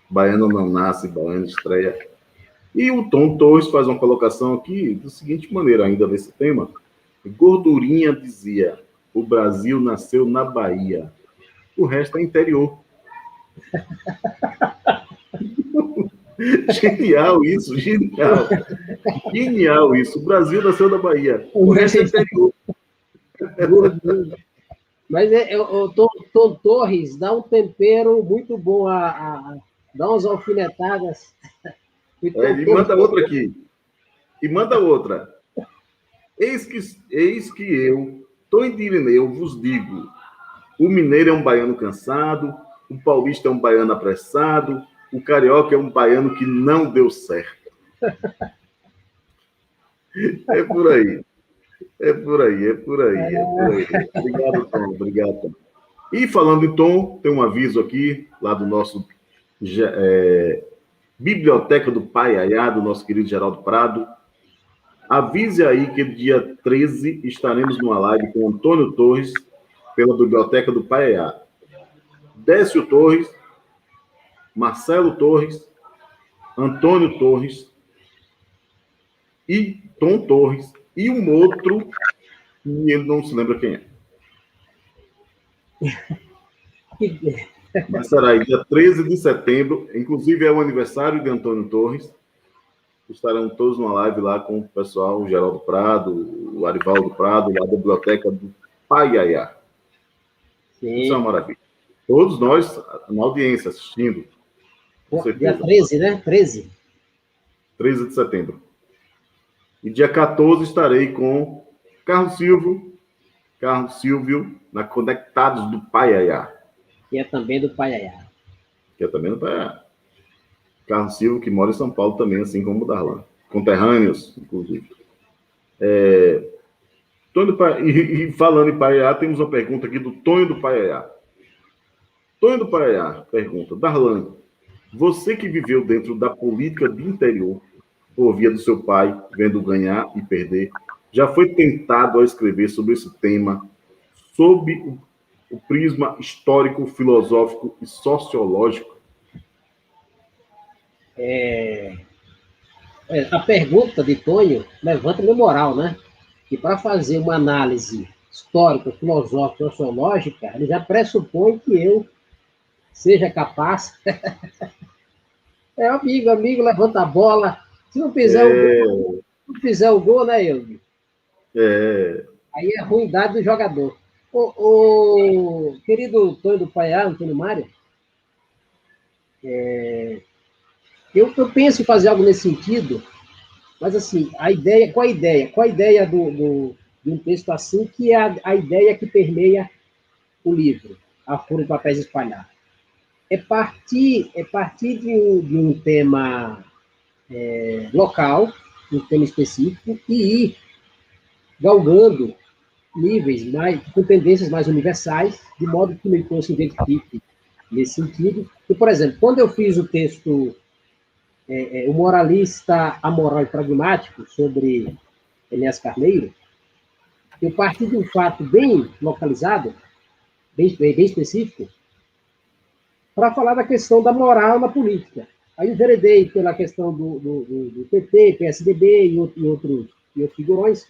baiano não nasce, baiano estreia. E o Tom Torres faz uma colocação aqui da seguinte maneira, ainda nesse tema. Gordurinha dizia: o Brasil nasceu na Bahia, o resto é interior. Genial isso, genial. Genial isso. O Brasil nasceu na Bahia, o resto é interior. Mas o Tom Torres dá um tempero muito bom, dá umas alfinetadas. E manda outra aqui. E manda outra. Eis que eu, Tonho de Irineu, vos digo: o mineiro é um baiano cansado, o paulista é um baiano apressado, o carioca é um baiano que não deu certo. É por aí. É por aí, é por aí, é por aí. Obrigado, Tom. Obrigado, Tom. E falando em Tom, tem um aviso aqui, lá do nosso Biblioteca do Paiaiá, do nosso querido Geraldo Prado. Avise aí que dia 13 estaremos numa live com Antônio Torres, pela Biblioteca do Paiaiá. Décio Torres, Marcelo Torres, Antônio Torres e Tom Torres, e um outro, e ele não se lembra quem é. Mas será aí, dia 13 de setembro, inclusive é o aniversário de Antônio Torres. Estarão todos numa live lá com o pessoal, o Geraldo Prado, o Arivaldo Prado, lá da Biblioteca do Paiaiá. Sim. Isso é uma maravilha. Todos nós na audiência, assistindo. Dia 13, né? 13 de setembro. E dia 14 estarei com Carlos Silvio, na Conectados do Paiaiá. Que é também do Paiaiá. Carlos Silvio, que mora em São Paulo também, assim como o Darlan. Conterrâneos, inclusive. E falando em Paiaiá, temos uma pergunta aqui do Tonho do Paiaiá. Tonho do Paiaiá pergunta: Darlan, você que viveu dentro da política do interior, por via do seu pai, vendo ganhar e perder, já foi tentado a escrever sobre esse tema, sob o prisma histórico, filosófico e sociológico? A pergunta de Tonho levanta meu moral, né? Que para fazer uma análise histórica, filosófica, sociológica, ele já pressupõe que eu seja capaz. Amigo, levanta a bola. Se não fizer o gol, né, Elvio? Aí é a ruindade do jogador. O querido Tonho do Paiaiá, Antônio Mário, eu penso em fazer algo nesse sentido, mas assim, qual a ideia de um texto assim, que é a ideia que permeia o livro, A Folha de Papéis Espalhados? É partir de um tema local, um tema específico, e ir galgando níveis com tendências mais universais, de modo que o leitor se identifique nesse sentido. E, por exemplo, quando eu fiz o texto O Moralista Amoral e Pragmático, sobre Enéas Carneiro, eu parti de um fato bem localizado, bem específico, para falar da questão da moral na política. Aí enveredei pela questão do PT, PSDB e outros figurões,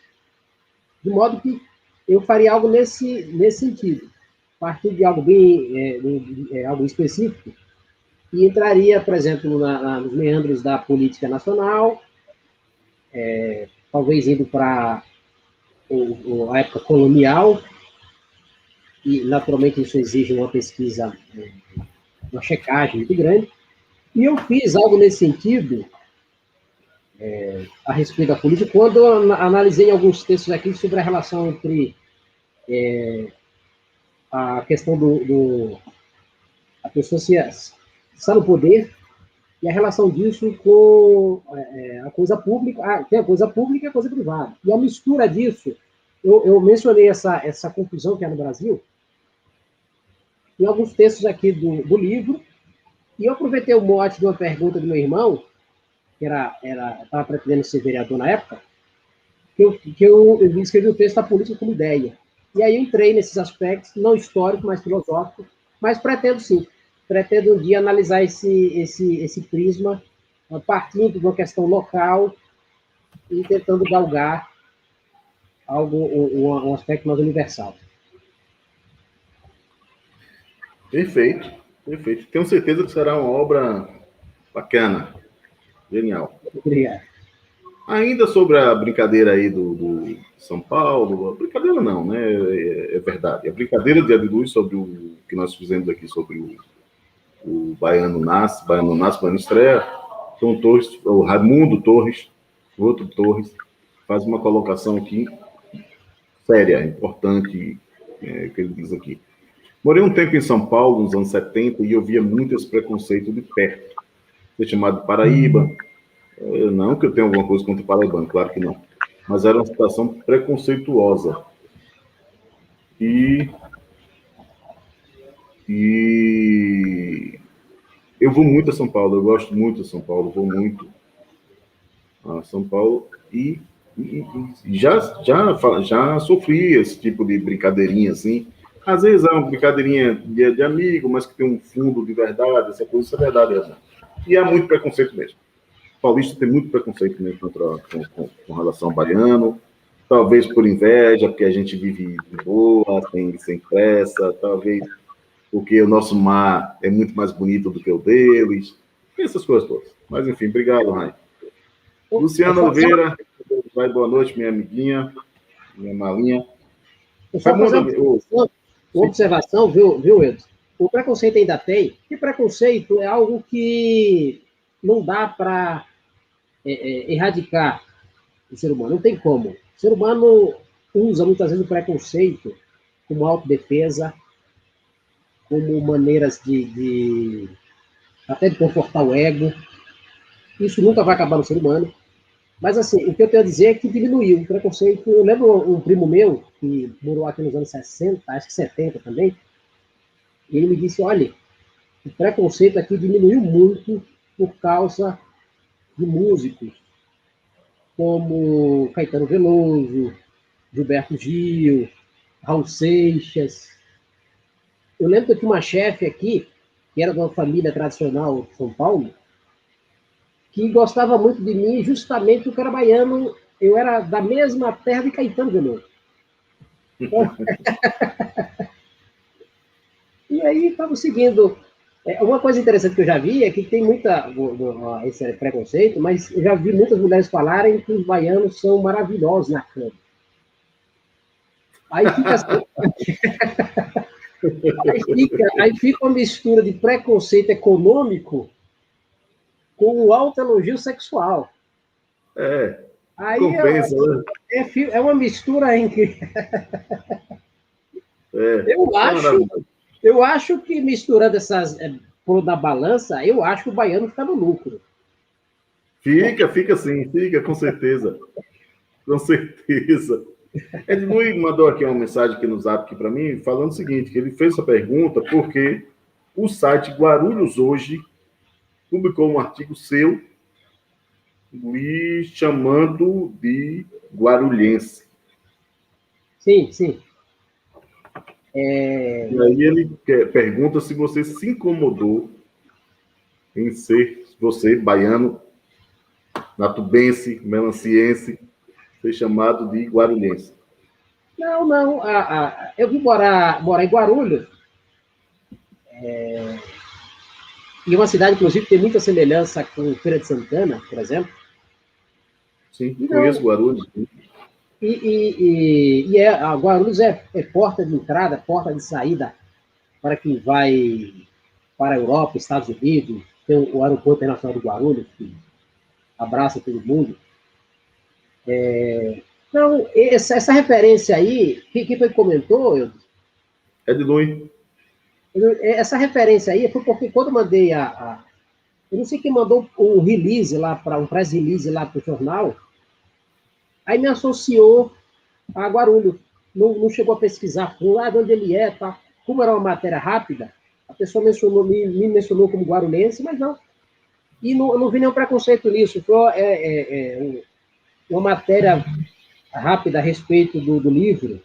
de modo que eu faria algo nesse sentido, partir de algo algo específico, e entraria, por exemplo, nos meandros da política nacional, talvez indo para a época colonial, e naturalmente isso exige uma pesquisa, uma checagem muito grande, e eu fiz algo nesse sentido a respeito da política, quando eu analisei alguns textos aqui sobre a relação entre a questão a pessoa está no poder e a relação disso com a coisa pública. Tem a coisa pública e a coisa privada. E a mistura disso, eu mencionei essa confusão que há no Brasil em alguns textos aqui do livro, e eu aproveitei o mote de uma pergunta do meu irmão, que estava pretendendo ser vereador na época, que eu escrevi o texto da política como ideia. E aí eu entrei nesses aspectos, não históricos, mas filosóficos, mas pretendo um dia analisar esse prisma, partindo de uma questão local e tentando galgar um aspecto mais universal. Perfeito. Tenho certeza que será uma obra bacana, genial. Obrigado. Ainda sobre a brincadeira aí do São Paulo, brincadeira não, né? É verdade. A brincadeira de Adiluz sobre o que nós fizemos aqui sobre o Baiano Baiano Estreia, Tom Torres, o Raimundo Torres, o outro Torres. faz uma colocação aqui séria, importante, que ele diz aqui. Morei um tempo em São Paulo, nos anos 70, e eu via muito esse preconceito de perto. Foi chamado de Paraíba. Não que eu tenha alguma coisa contra o paraibano, claro que não. Mas era uma situação preconceituosa. E eu vou muito a São Paulo, eu gosto muito de São Paulo, vou muito a São Paulo e já sofri esse tipo de brincadeirinha assim. Às vezes é uma brincadeirinha de amigo, mas que tem um fundo de verdade, essa coisa, isso é verdade mesmo. E há muito preconceito mesmo. O paulista tem muito preconceito mesmo com relação ao baiano, talvez por inveja, porque a gente vive de boa, sem pressa, talvez porque o nosso mar é muito mais bonito do que o deles, essas coisas todas. Mas, enfim, obrigado, Rai. Luciana Oliveira, vai, boa noite, minha amiguinha, minha malinha. Eu só fazer uma observação, viu, Edson? O preconceito ainda tem, e preconceito é algo que não dá para erradicar o ser humano, não tem como. O ser humano usa muitas vezes o preconceito como autodefesa, como maneiras até de confortar o ego. Isso nunca vai acabar no ser humano. Mas, assim, o que eu tenho a dizer é que diminuiu o preconceito. Eu lembro um primo meu, que morou aqui nos anos 60, acho que 70 também, e ele me disse, olha, o preconceito aqui diminuiu muito por causa de músicos como Caetano Veloso, Gilberto Gil, Raul Seixas. Eu lembro que eu tinha uma chefe aqui, que era de uma família tradicional de São Paulo, que gostava muito de mim, justamente porque eu era baiano, eu era da mesma terra de Caetano Veloso. Então, e aí estava seguindo. Uma coisa interessante que eu já vi é que tem esse preconceito, mas eu já vi muitas mulheres falarem que os baianos são maravilhosos na cama. Aí fica assim. aí fica uma mistura de preconceito econômico com o autoelogio sexual. Aí compensa, né? É uma mistura entre. Eu acho que misturando essas por na balança, eu acho que o baiano fica no lucro. Fica sim, fica, com certeza. Com certeza. Edmundo mandou aqui uma mensagem aqui no Zap para mim, falando o seguinte, que ele fez essa pergunta porque o site Guarulhos Hoje publicou um artigo seu lhe chamando de guarulhense. Sim, sim. E aí ele pergunta se você se incomodou em ser você, baiano, natubense, melanciense, ser chamado de guarulhense. Não. Eu vim morar em Guarulhos. E uma cidade, inclusive, que tem muita semelhança com Feira de Santana, por exemplo. Sim, conheço Guarulhos. Guarulhos é porta de entrada, porta de saída para quem vai para a Europa, Estados Unidos. Tem o aeroporto internacional de Guarulhos, que abraça todo mundo. Então, essa referência aí, quem foi que comentou? Edmundo. Essa referência aí foi porque quando eu mandei eu não sei quem mandou um release lá, um press release lá para o jornal, aí me associou a Guarulhos. Não chegou a pesquisar de onde ele é, tá? Como era uma matéria rápida, a pessoa me mencionou como guarulhense, mas não. E não vi nenhum preconceito nisso. Foi uma matéria rápida a respeito do livro.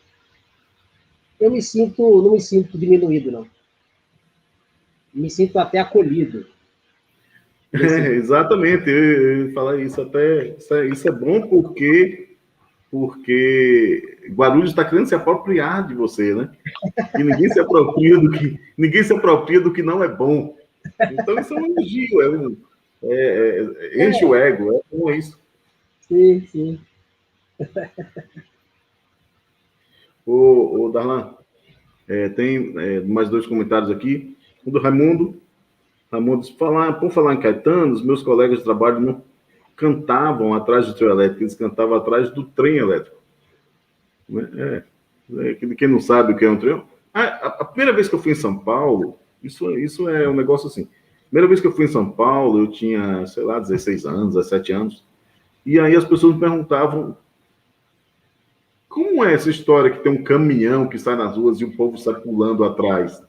Eu não me sinto diminuído, não. Me sinto até acolhido. Exatamente, eu ia falar isso até. Isso é bom porque Guarulhos está querendo se apropriar de você, né? E ninguém se apropria do que não é bom. Então isso é um elogio, enche o ego, é bom isso. Sim. Ô Darlan, tem mais dois comentários aqui. O do Raimundo. Raimundo, por falar em Caetano, os meus colegas de trabalho cantavam atrás do trio elétrico, eles cantavam atrás do trem elétrico. Quem não sabe o que é um trio... A primeira vez que eu fui em São Paulo, isso é um negócio assim. Primeira vez que eu fui em São Paulo, eu tinha, sei lá, 16 anos, 17 anos. E aí as pessoas me perguntavam como é essa história que tem um caminhão que sai nas ruas e o povo sai pulando atrás?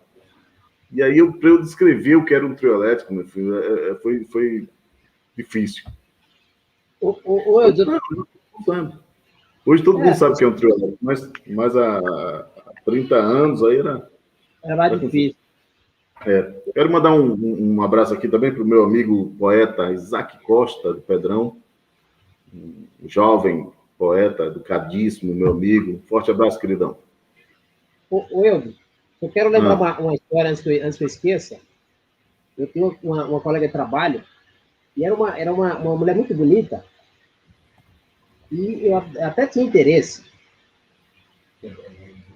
E aí, para eu descrever o que era um trio elétrico, meu filho, foi difícil. Hoje todo mundo sabe o que é um trio elétrico, mas há 30 anos aí era difícil. Quero mandar um abraço aqui também para o meu amigo poeta Isaac Costa, do Pedrão, um jovem poeta, educadíssimo, meu amigo. Forte abraço, queridão. Eudes, eu quero lembrar uma história antes que eu esqueça. Eu tenho uma colega de trabalho, e era uma mulher muito bonita, e eu até tinha interesse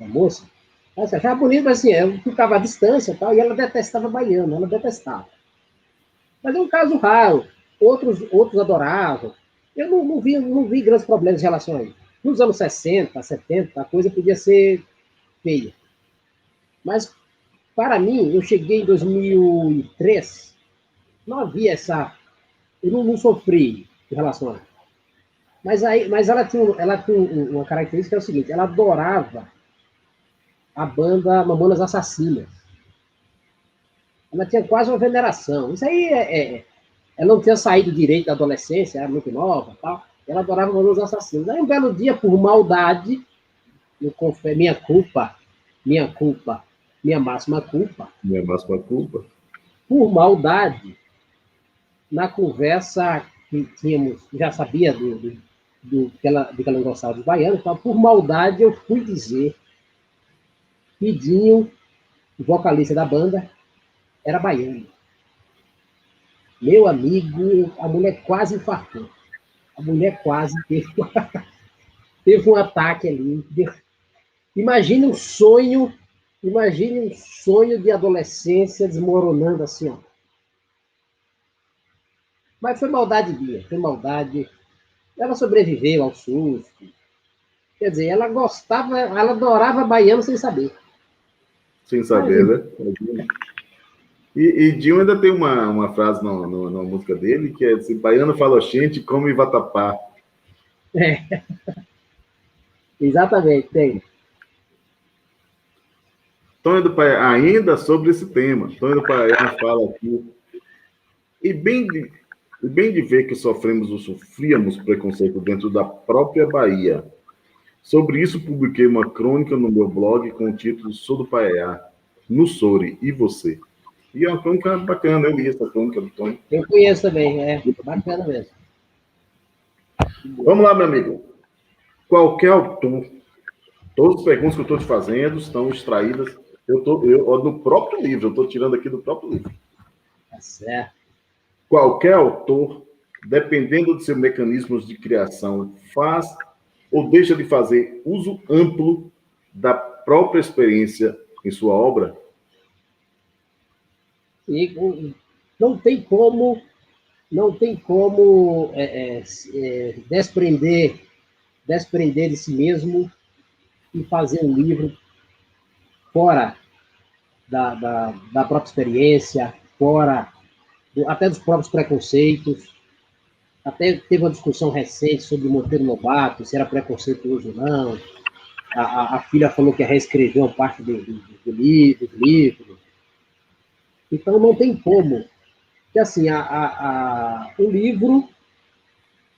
na moça. Eu achava bonita, mas assim, eu ficava à distância e tal, e ela detestava baiano, ela detestava. Mas é um caso raro. Outros adoravam. Eu não vi grandes problemas em relação a isso. Nos anos 60, 70, a coisa podia ser feia. Mas, para mim, eu cheguei em 2003, não havia essa... Eu não sofri em relação a isso. Mas ela tinha uma característica, que é o seguinte, ela adorava a banda Mamonas Assassinas. Ela tinha quase uma veneração. Isso aí ela não tinha saído direito da adolescência, era muito nova, tal. Ela adorava Mamonas Assassinas. Aí um belo dia, por maldade, minha culpa, minha máxima culpa. Minha máxima culpa. Por maldade, na conversa que tínhamos, já sabia de que ela não gostava de baiano, então, por maldade, eu fui dizer que Dinho, o vocalista da banda, era baiano. Meu amigo, a mulher quase infartou. A mulher quase teve um ataque ali. Imagine um sonho de adolescência desmoronando assim, ó. Mas foi maldade minha, foi maldade. Ela sobreviveu ao susto. Quer dizer, ela adorava baiano sem saber. Sem saber, né? E Dinho ainda tem uma frase na música dele, que é assim, baiano fala oxente, come vatapá. Exatamente, tem. Tonho do Paiá, ainda sobre esse tema, Tonho do Paiá fala aqui, e bem de ver que sofríamos preconceito dentro da própria Bahia. Sobre isso, publiquei uma crônica no meu blog com o título Sou do Paiá, no Sori, e você? E é uma crônica bacana, eu li essa crônica do Tonho. Eu conheço também, bacana mesmo. Vamos lá, meu amigo. Qualquer autor, todas as perguntas que eu estou te fazendo estão extraídas no próprio livro, eu estou tirando aqui do próprio livro. Tá certo. Qualquer autor, dependendo de seus mecanismos de criação, faz ou deixa de fazer uso amplo da própria experiência em sua obra? E não tem como desprender de si mesmo e fazer um livro fora da própria experiência, fora até dos próprios preconceitos. Até teve uma discussão recente sobre Monteiro Lobato, se era preconceituoso ou não. A filha falou que ia reescrever uma parte do livro. Então, não tem como. Porque, assim, o livro,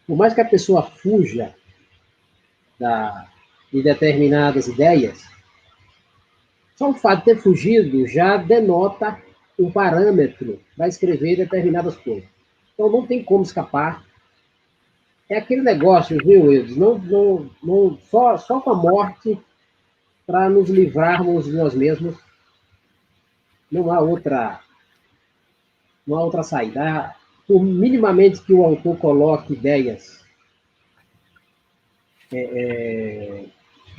por mais que a pessoa fuja de determinadas ideias, só o fato de ter fugido já denota um parâmetro para escrever determinadas coisas. Então, não tem como escapar. É aquele negócio, viu, Eudes? Só com a morte para nos livrarmos de nós mesmos. Não há outra saída. Por minimamente que o autor coloque ideias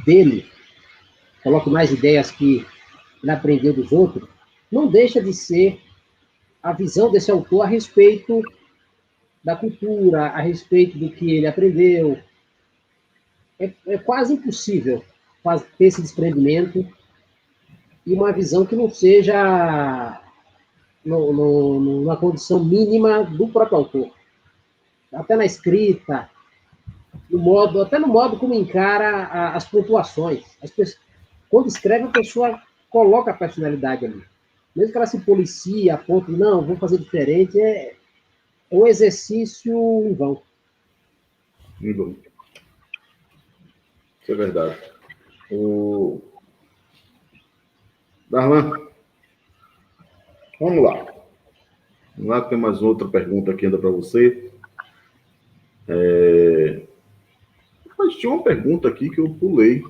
dele, coloque mais ideias que ele aprendeu dos outros, não deixa de ser a visão desse autor a respeito da cultura, a respeito do que ele aprendeu. É quase impossível ter esse desprendimento e uma visão que não seja numa condição mínima do próprio autor. Até na escrita, até no modo como encara as pontuações. Quando escreve, a pessoa coloca a personalidade ali. Mesmo que ela se policie a ponto de, não, vou fazer diferente, é um exercício em vão. Em vão. Isso é verdade. Darlan, vamos lá. Vamos lá, tem mais outra pergunta aqui ainda para você. Mas tinha uma pergunta aqui que eu pulei.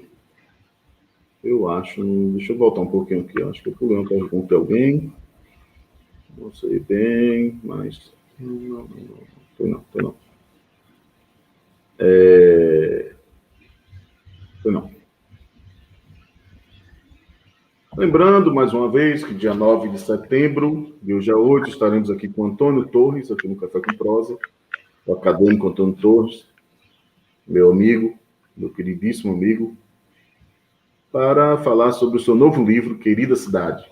Eu acho. Deixa eu voltar um pouquinho aqui. Acho que eu pulei uma pergunta de alguém. Não sei bem, mas. Não. Foi não. Foi não. Lembrando, mais uma vez, que dia 9 de setembro, de hoje a 8, estaremos aqui com Antônio Torres, aqui no Café com Prosa, o acadêmico Antônio Torres, meu amigo, meu queridíssimo amigo, para falar sobre o seu novo livro, Querida Cidade,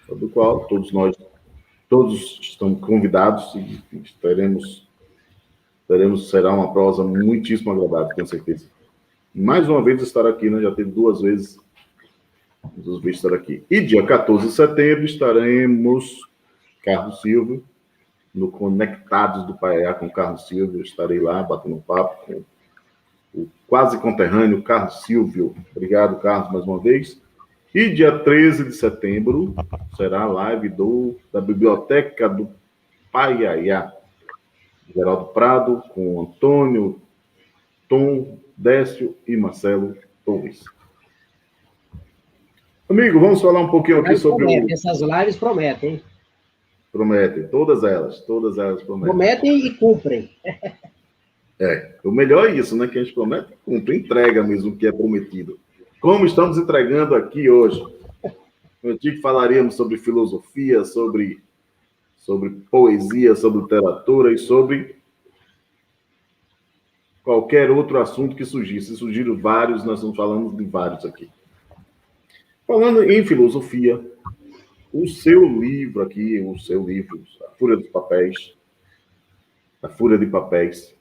sobre o qual todos estamos convidados e será uma prosa muitíssimo agradável, com certeza. Mais uma vez estar aqui, né? Já teve 2 vezes os vídeos estar aqui. E dia 14 de setembro estaremos, Carlos Silva, no Conectados do Paiá com Carlos Silva. Eu estarei lá batendo um papo com o quase conterrâneo Carlos Silvio. Obrigado, Carlos, mais uma vez. E dia 13 de setembro será a live da Biblioteca do Paiaiá. Geraldo Prado, com Antônio, Tom, Décio e Marcelo Torres. Amigo, vamos falar um pouquinho aqui sobre Essas lives prometem, hein? Prometem, todas elas prometem. Prometem e cumprem. O melhor é isso, né? Que a gente promete, cumpre, entrega mesmo o que é prometido. Como estamos entregando aqui hoje. Eu disse que falaríamos sobre filosofia, sobre poesia, sobre literatura e sobre qualquer outro assunto que surgisse. Surgiram vários, nós estamos falando de vários aqui. Falando em filosofia, o seu livro, A Fúria de Papéis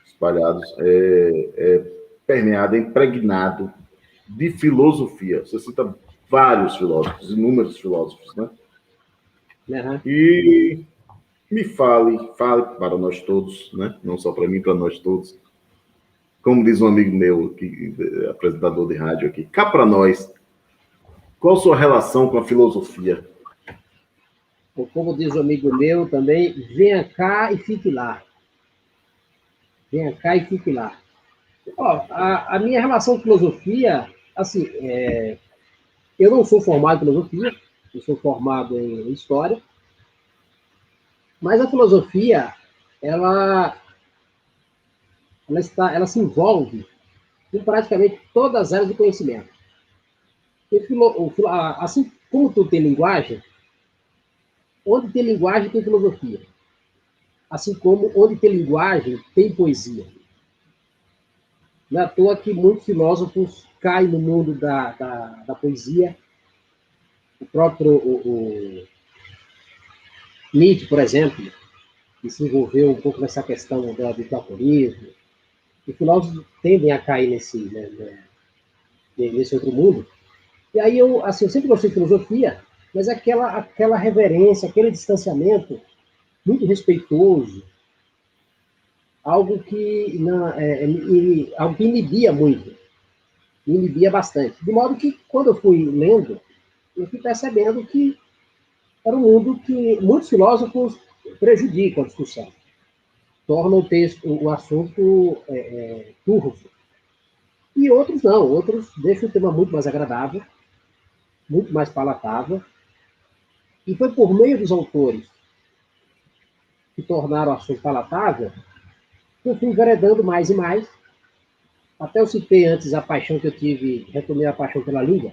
Espalhados, é permeado, é impregnado de filosofia. Você cita vários filósofos, inúmeros filósofos, né? Uhum. E me fale para nós todos, né? Não só para mim, para nós todos. Como diz um amigo meu, apresentador de rádio aqui, cá para nós, qual a sua relação com a filosofia? Como diz um amigo meu também, venha cá e fique lá. Venha cá e fique lá. A minha relação com filosofia, assim, eu não sou formado em filosofia, eu sou formado em história, mas a filosofia, ela se envolve em praticamente todas as áreas de conhecimento. Assim como tudo tem linguagem, onde tem linguagem tem filosofia. Assim como onde tem linguagem tem poesia. Não é à toa que muitos filósofos caem no mundo da poesia. O próprio Nietzsche, por exemplo, que se envolveu um pouco nessa questão do platonismo. Os filósofos tendem a cair nesse outro mundo. E aí eu sempre gostei de filosofia, mas aquela reverência, aquele distanciamento muito respeitoso, algo que inibia muito, me inibia bastante. De modo que, quando eu fui lendo, eu fui percebendo que era um mundo que muitos filósofos prejudicam a discussão, tornam o assunto turvo. E outros não, outros deixam o tema muito mais agradável, muito mais palatável. E foi por meio dos autores que tornaram o assunto palatável que eu fui enveredando mais e mais. Até eu citei antes a paixão que eu tive, retomei a paixão pela língua.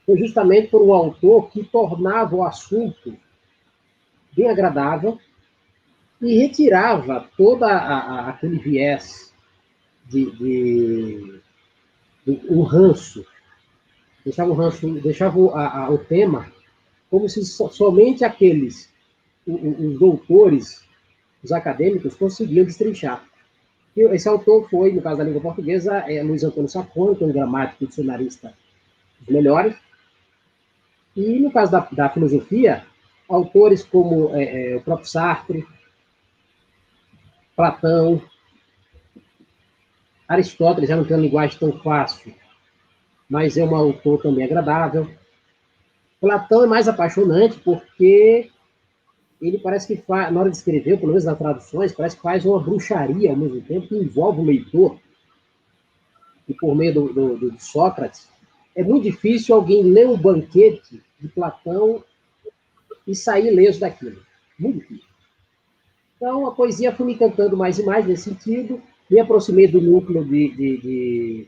Foi justamente por um autor que tornava o assunto bem agradável, e retirava todo aquele viés o ranço, deixava o tema como se somente aqueles, os doutores, os acadêmicos, conseguiam destrinchar. E esse autor foi, no caso da língua portuguesa, Luiz Antônio Sacon, que é um gramático e dicionarista dos melhores. E, no caso da filosofia, autores como o próprio Sartre, Platão, Aristóteles, já não tem uma linguagem tão fácil, mas é um autor também agradável. Platão é mais apaixonante porque ele parece que faz, na hora de escrever, pelo menos nas traduções, parece que faz uma bruxaria ao mesmo tempo, que envolve o leitor. E por meio do Sócrates, é muito difícil alguém ler um banquete de Platão e sair ileso daquilo. Muito difícil. Então, a poesia foi me encantando mais e mais nesse sentido. Me aproximei do núcleo de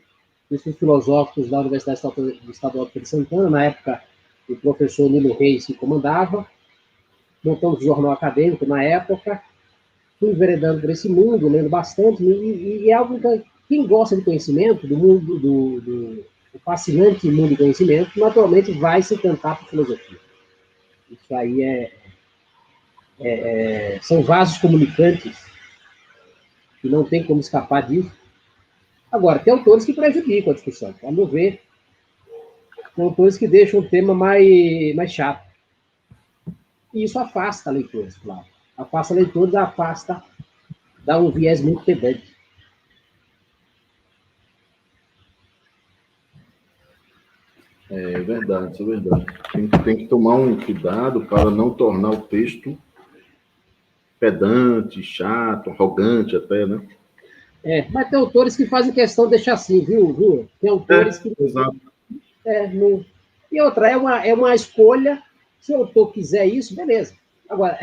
estudos filosóficos da Universidade Estadual de Feira de Santana. Na época, o professor Nilo Reis se comandava. Montamos o jornal acadêmico na época. Fui enveredando por esse mundo, lendo bastante. E é algo que quem gosta de conhecimento, do mundo, do fascinante mundo de conhecimento, naturalmente vai se encantar por filosofia. Isso aí são vasos comunicantes que não tem como escapar disso. Agora, tem autores que prejudicam a discussão, a meu ver. Tem autores que deixam o tema mais chato. E isso afasta leitores, claro. Afasta leitores, dá um viés muito pedante. É verdade, isso é verdade. Tem que tomar um cuidado para não tornar o texto pedante, chato, arrogante até, né? Mas tem autores que fazem questão de deixar assim, viu? Tem autores que... Exato. Não... E outra, é uma escolha. Se o autor quiser isso, beleza. Agora,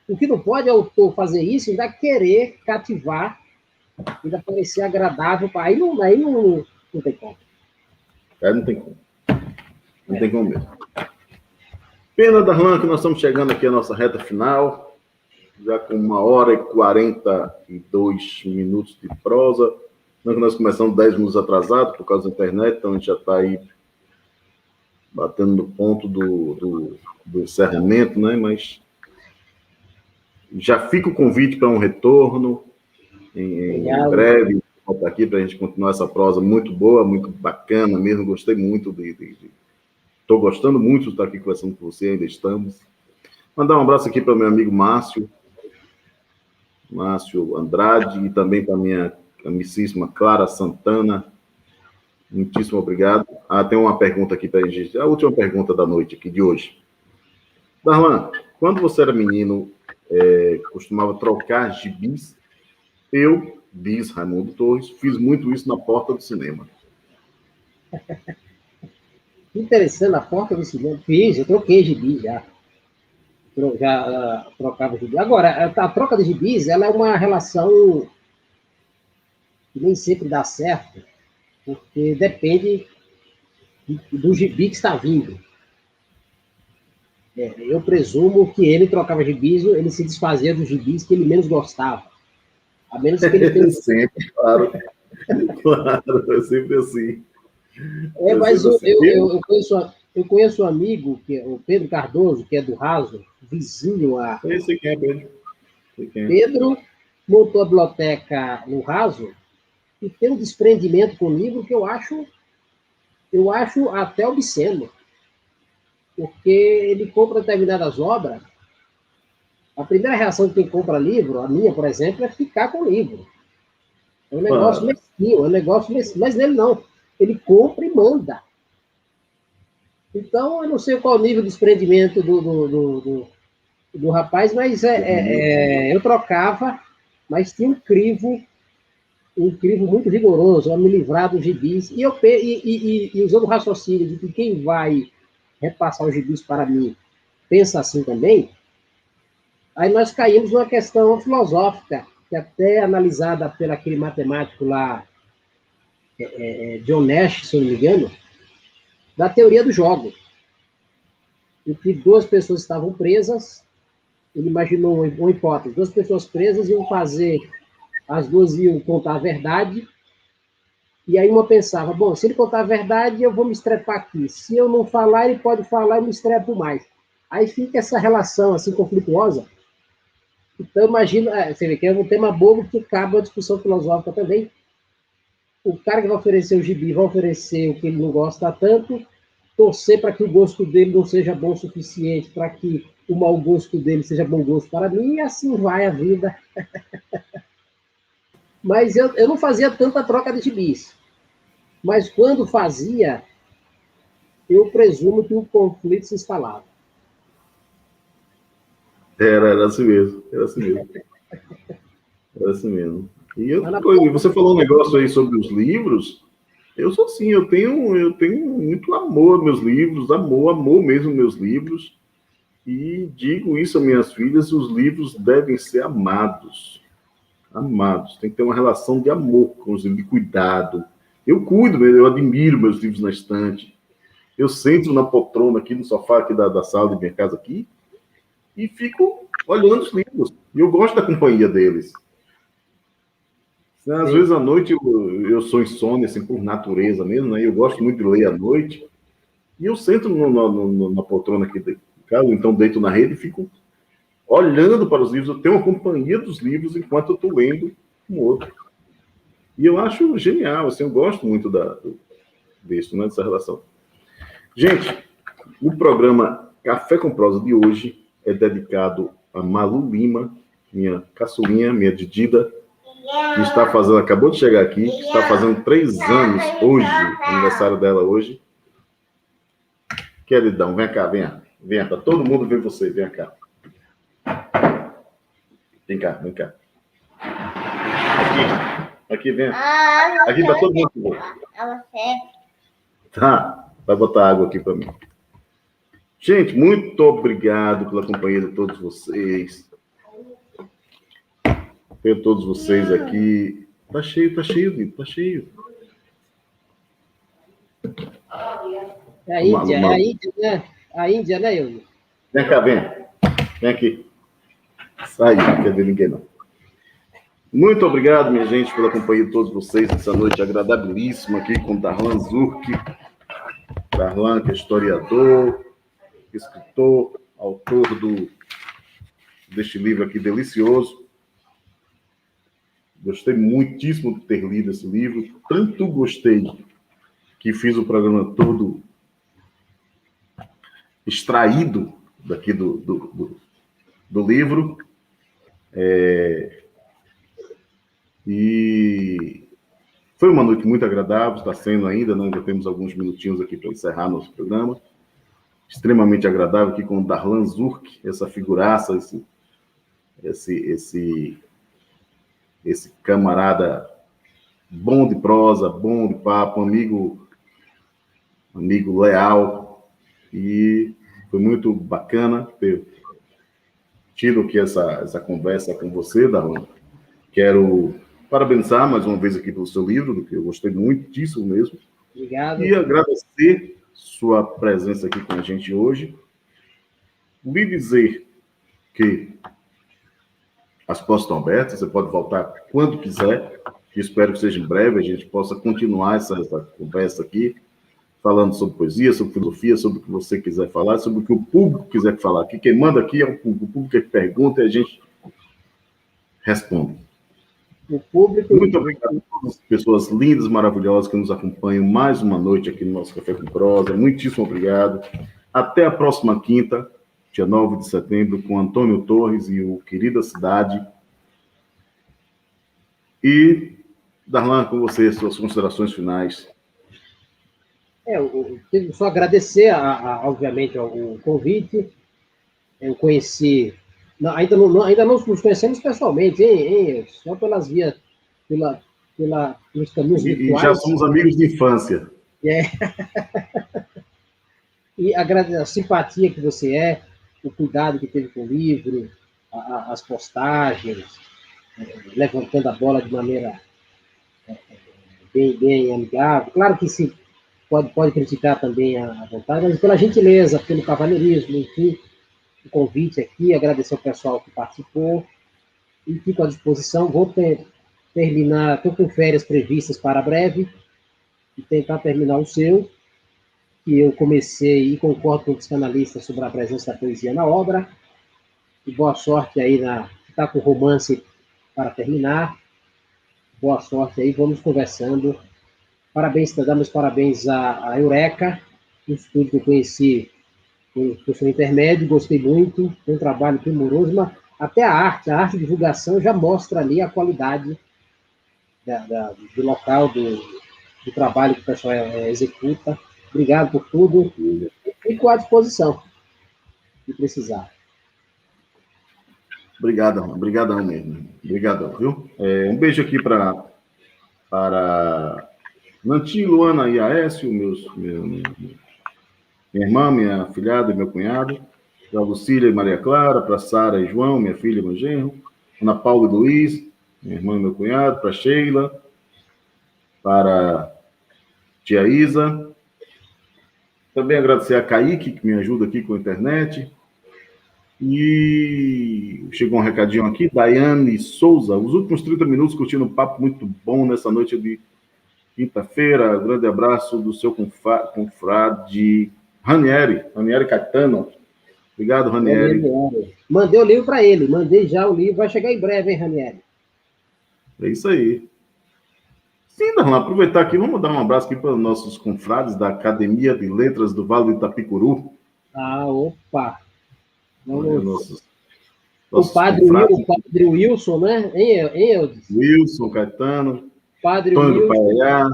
o que não pode é o autor fazer isso e ainda querer cativar, ainda parecer agradável. Aí não tem como. Não tem como. Não tem como mesmo. Pena, Darlan, que nós estamos chegando aqui à nossa reta final, já com 1h42 minutos de prosa. Nós começamos 10 minutos atrasados por causa da internet, então a gente já está aí batendo no ponto do encerramento, né? Mas já fica o convite para um retorno em breve, voltar aqui para a gente continuar essa prosa muito boa, muito bacana mesmo. Gostei muito estou gostando muito de estar aqui conversando com você, ainda estamos. Mandar um abraço aqui para o meu amigo Márcio Andrade, e também para a minha amicíssima Clara Santana. Muitíssimo obrigado. Tem uma pergunta aqui para a gente, a última pergunta da noite aqui de hoje. Darlan, quando você era menino, costumava trocar gibis? Eu, diz Raimundo Torres, fiz muito isso na porta do cinema. Interessante, na porta do cinema. Eu troquei gibi já. Já trocava gibi. Agora, a troca de gibis, ela é uma relação que nem sempre dá certo, porque depende do gibi que está vindo. Eu presumo que ele trocava gibis, ele se desfazia dos gibis que ele menos gostava. A menos que ele tenha... Sempre, claro. Claro, é sempre assim. Mas eu conheço um amigo, que é o Pedro Cardoso, que é do Raso, vizinho a... Esse quem é, Pedro? Pedro montou a biblioteca no Raso e tem um desprendimento com o livro que eu acho até obsceno. Porque ele compra determinadas obras, a primeira reação de quem compra livro, a minha, por exemplo, é ficar com o livro. É um negócio mesquinho, mas nele não. Ele compra e manda. Então, eu não sei qual o nível de desprendimento do rapaz, mas eu trocava, mas tinha um crivo muito rigoroso, a me livrar dos gibis. E usando o raciocínio de que quem vai repassar os gibis para mim pensa assim também, aí nós caímos numa questão filosófica, que até analisada por aquele matemático lá, John Nash, se eu não me engano, da teoria do jogo, em que duas pessoas estavam presas ele imaginou uma hipótese: duas pessoas presas iam fazer, as duas iam contar a verdade, e aí uma pensava, bom, se ele contar a verdade, eu vou me estrepar aqui. Se eu não falar, ele pode falar, eu me estrepo mais. Aí fica essa relação assim conflituosa. Então, imagina, você vê que é um tema bobo que cabe a discussão filosófica também. O cara que vai oferecer o gibi vai oferecer o que ele não gosta tanto, torcer para que o gosto dele não seja bom o suficiente, para que o mau gosto dele seja bom gosto para mim, e assim vai a vida. Mas eu não fazia tanta troca de gibis. Mas quando fazia, eu presumo que o conflito se instalava. Era assim mesmo, era assim mesmo. Era assim mesmo. E você falou um negócio aí sobre os livros. Eu sou assim, eu tenho muito amor aos meus livros, amor mesmo aos meus livros. E digo isso a minhas filhas: os livros devem ser amados. Amados. Tem que ter uma relação de amor com os livros, de cuidado. Eu cuido, eu admiro meus livros na estante. Eu sento na poltrona aqui no sofá aqui da sala de minha casa aqui e fico olhando os livros. E eu gosto da companhia deles. Às vezes à noite eu sou insônia, assim, por natureza mesmo, né? Eu gosto muito de ler à noite. E eu sento na poltrona aqui de casa, então deito na rede e fico olhando para os livros. Eu tenho uma companhia dos livros enquanto eu estou lendo um outro. E eu acho genial, assim, eu gosto muito disso, né, dessa relação. Gente, o programa Café com Prosa de hoje é dedicado a Malu Lima, minha caçulinha, minha Didida, que está fazendo, acabou de chegar aqui, que está fazendo 3 anos hoje, aniversário dela hoje. Queridão, vem cá, venha, para todo mundo ver você, vem cá. Vem cá. Aqui, vem. Aqui para todo mundo ver. Tá, vai botar água aqui para mim. Gente, muito obrigado pela companhia de todos vocês. Ter todos vocês aqui. Tá cheio, Vitor, tá cheio. É a Índia, né? A Índia, né, eu? Vem cá, vem aqui. Sai, não quer ver ninguém, não. Muito obrigado, minha gente, pela companhia de todos vocês nessa noite agradabilíssima aqui com Darlan Zurk. Darlan, que é historiador, escritor, autor deste livro aqui delicioso. Gostei muitíssimo de ter lido esse livro. Tanto gostei que fiz o programa todo extraído daqui do livro. E foi uma noite muito agradável, está sendo ainda, né? Ainda temos alguns minutinhos aqui para encerrar nosso programa. Extremamente agradável aqui com o Darlan Zurk, essa figuraça, esse camarada bom de prosa, bom de papo, amigo leal. E foi muito bacana ter tido aqui essa conversa com você, Darlan. Quero parabenizar mais uma vez aqui pelo seu livro, que eu gostei muitíssimo mesmo. Obrigado. E agradecer sua presença aqui com a gente hoje. Lhe dizer que as portas estão abertas, você pode voltar quando quiser. Espero que seja em breve, a gente possa continuar essa conversa aqui, falando sobre poesia, sobre filosofia, sobre o que você quiser falar, sobre o que o público quiser falar aqui. Quem manda aqui é o público que pergunta e a gente responde. O público... Muito obrigado a todas as pessoas lindas, maravilhosas que nos acompanham mais uma noite aqui no nosso Café com Prosa. Muitíssimo obrigado. Até a próxima quinta, dia 9 de setembro, com Antônio Torres e o Querida Cidade. E, Darlan, com você, suas considerações finais. Eu só agradecer, obviamente, o convite. Eu conheci... ainda não nos conhecemos pessoalmente, hein? Só pelas vias, pelos caminhos virtuais. E já somos amigos de infância. E a simpatia que você é, o cuidado que teve com o livro, as postagens, levantando a bola de maneira bem amigável. Claro que sim, pode criticar também à vontade, mas pela gentileza, pelo cavalheirismo, enfim. o convite aqui, agradecer ao pessoal que participou e fico à disposição. Vou terminar, estou com férias previstas para breve e tentar terminar o seu, que eu comecei e concordo com os canalistas sobre a presença da poesia na obra. E boa sorte aí está com romance para terminar. Boa sorte aí, vamos conversando. Parabéns, damos parabéns à Eureka, um estúdio que eu conheci no curso intermédio, gostei muito, foi um trabalho primoroso, mas até a arte de divulgação já mostra ali a qualidade do local, do trabalho que o pessoal executa. Obrigado por tudo. Fico à disposição, se precisar. Obrigadão mesmo. Obrigadão, viu? Um beijo aqui para Nanti, Luana e Aécio, minha irmã, minha filhada e meu cunhado, para Lucília e Maria Clara, para Sara e João, minha filha e meu genro, Ana Paula e Luiz, minha irmã e meu cunhado, para Sheila, para tia Isa. Também agradecer a Kaique, que me ajuda aqui com a internet. E chegou um recadinho aqui, Daiane Souza, os últimos 30 minutos curtindo um papo muito bom nessa noite de quinta-feira. Grande abraço do seu confrade Ranieri Caetano. Obrigado, Ranieri. Mandei o livro para ele, mandei já o livro, vai chegar em breve, hein, Ranieri? É isso aí. Sim, Darlan, aproveitar aqui, vamos dar um abraço aqui para os nossos confrades da Academia de Letras do Vale do Itapicuru. Opa! Nossos o padre Wilson, né? Hein, Eudes? Wilson, Caetano, padre Antônio Wilson. do Paiá,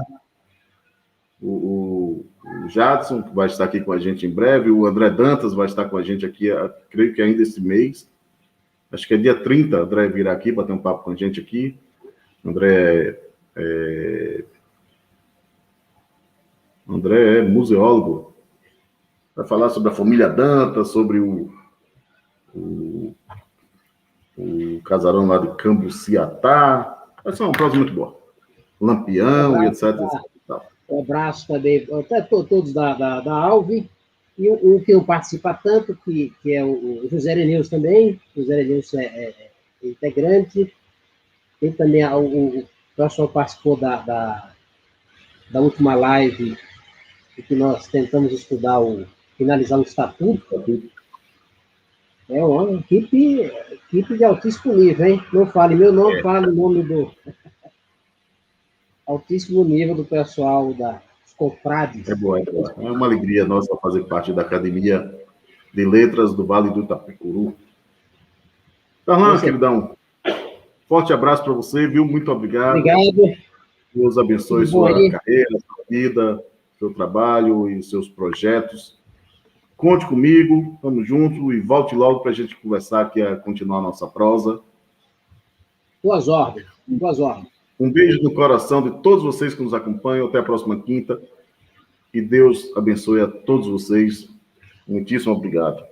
o Jadson, que vai estar aqui com a gente em breve, o André Dantas vai estar com a gente aqui, creio que ainda esse mês, acho que é dia 30, o André virá aqui, bater um papo com a gente aqui. André é museólogo, vai falar sobre a família Dantas, sobre o casarão lá de Cambuciatá. Vai ser uma prosa muito boa. Lampião e etc. Um abraço também até todos da Alve. E o que não participa tanto, que é o José Erenilson também. O José Erenilson é integrante. Tem também o pessoal participou da última live, em que nós tentamos finalizar o estatuto. É uma equipe de altíssimo nível, hein? Não fale meu nome, fale o nome do altíssimo nível do pessoal dos confrades. É boa. É uma alegria nossa fazer parte da Academia de Letras do Vale do Itapicuru. Darlan, queridão, forte abraço para você, viu? Muito obrigado. Obrigado. Deus abençoe sua carreira, sua vida, seu trabalho e seus projetos. Conte comigo, estamos juntos e volte logo para a gente conversar aqui, a continuar a nossa prosa. Boas ordens. Um beijo no coração de todos vocês que nos acompanham. Até a próxima quinta. E Deus abençoe a todos vocês. Muitíssimo obrigado.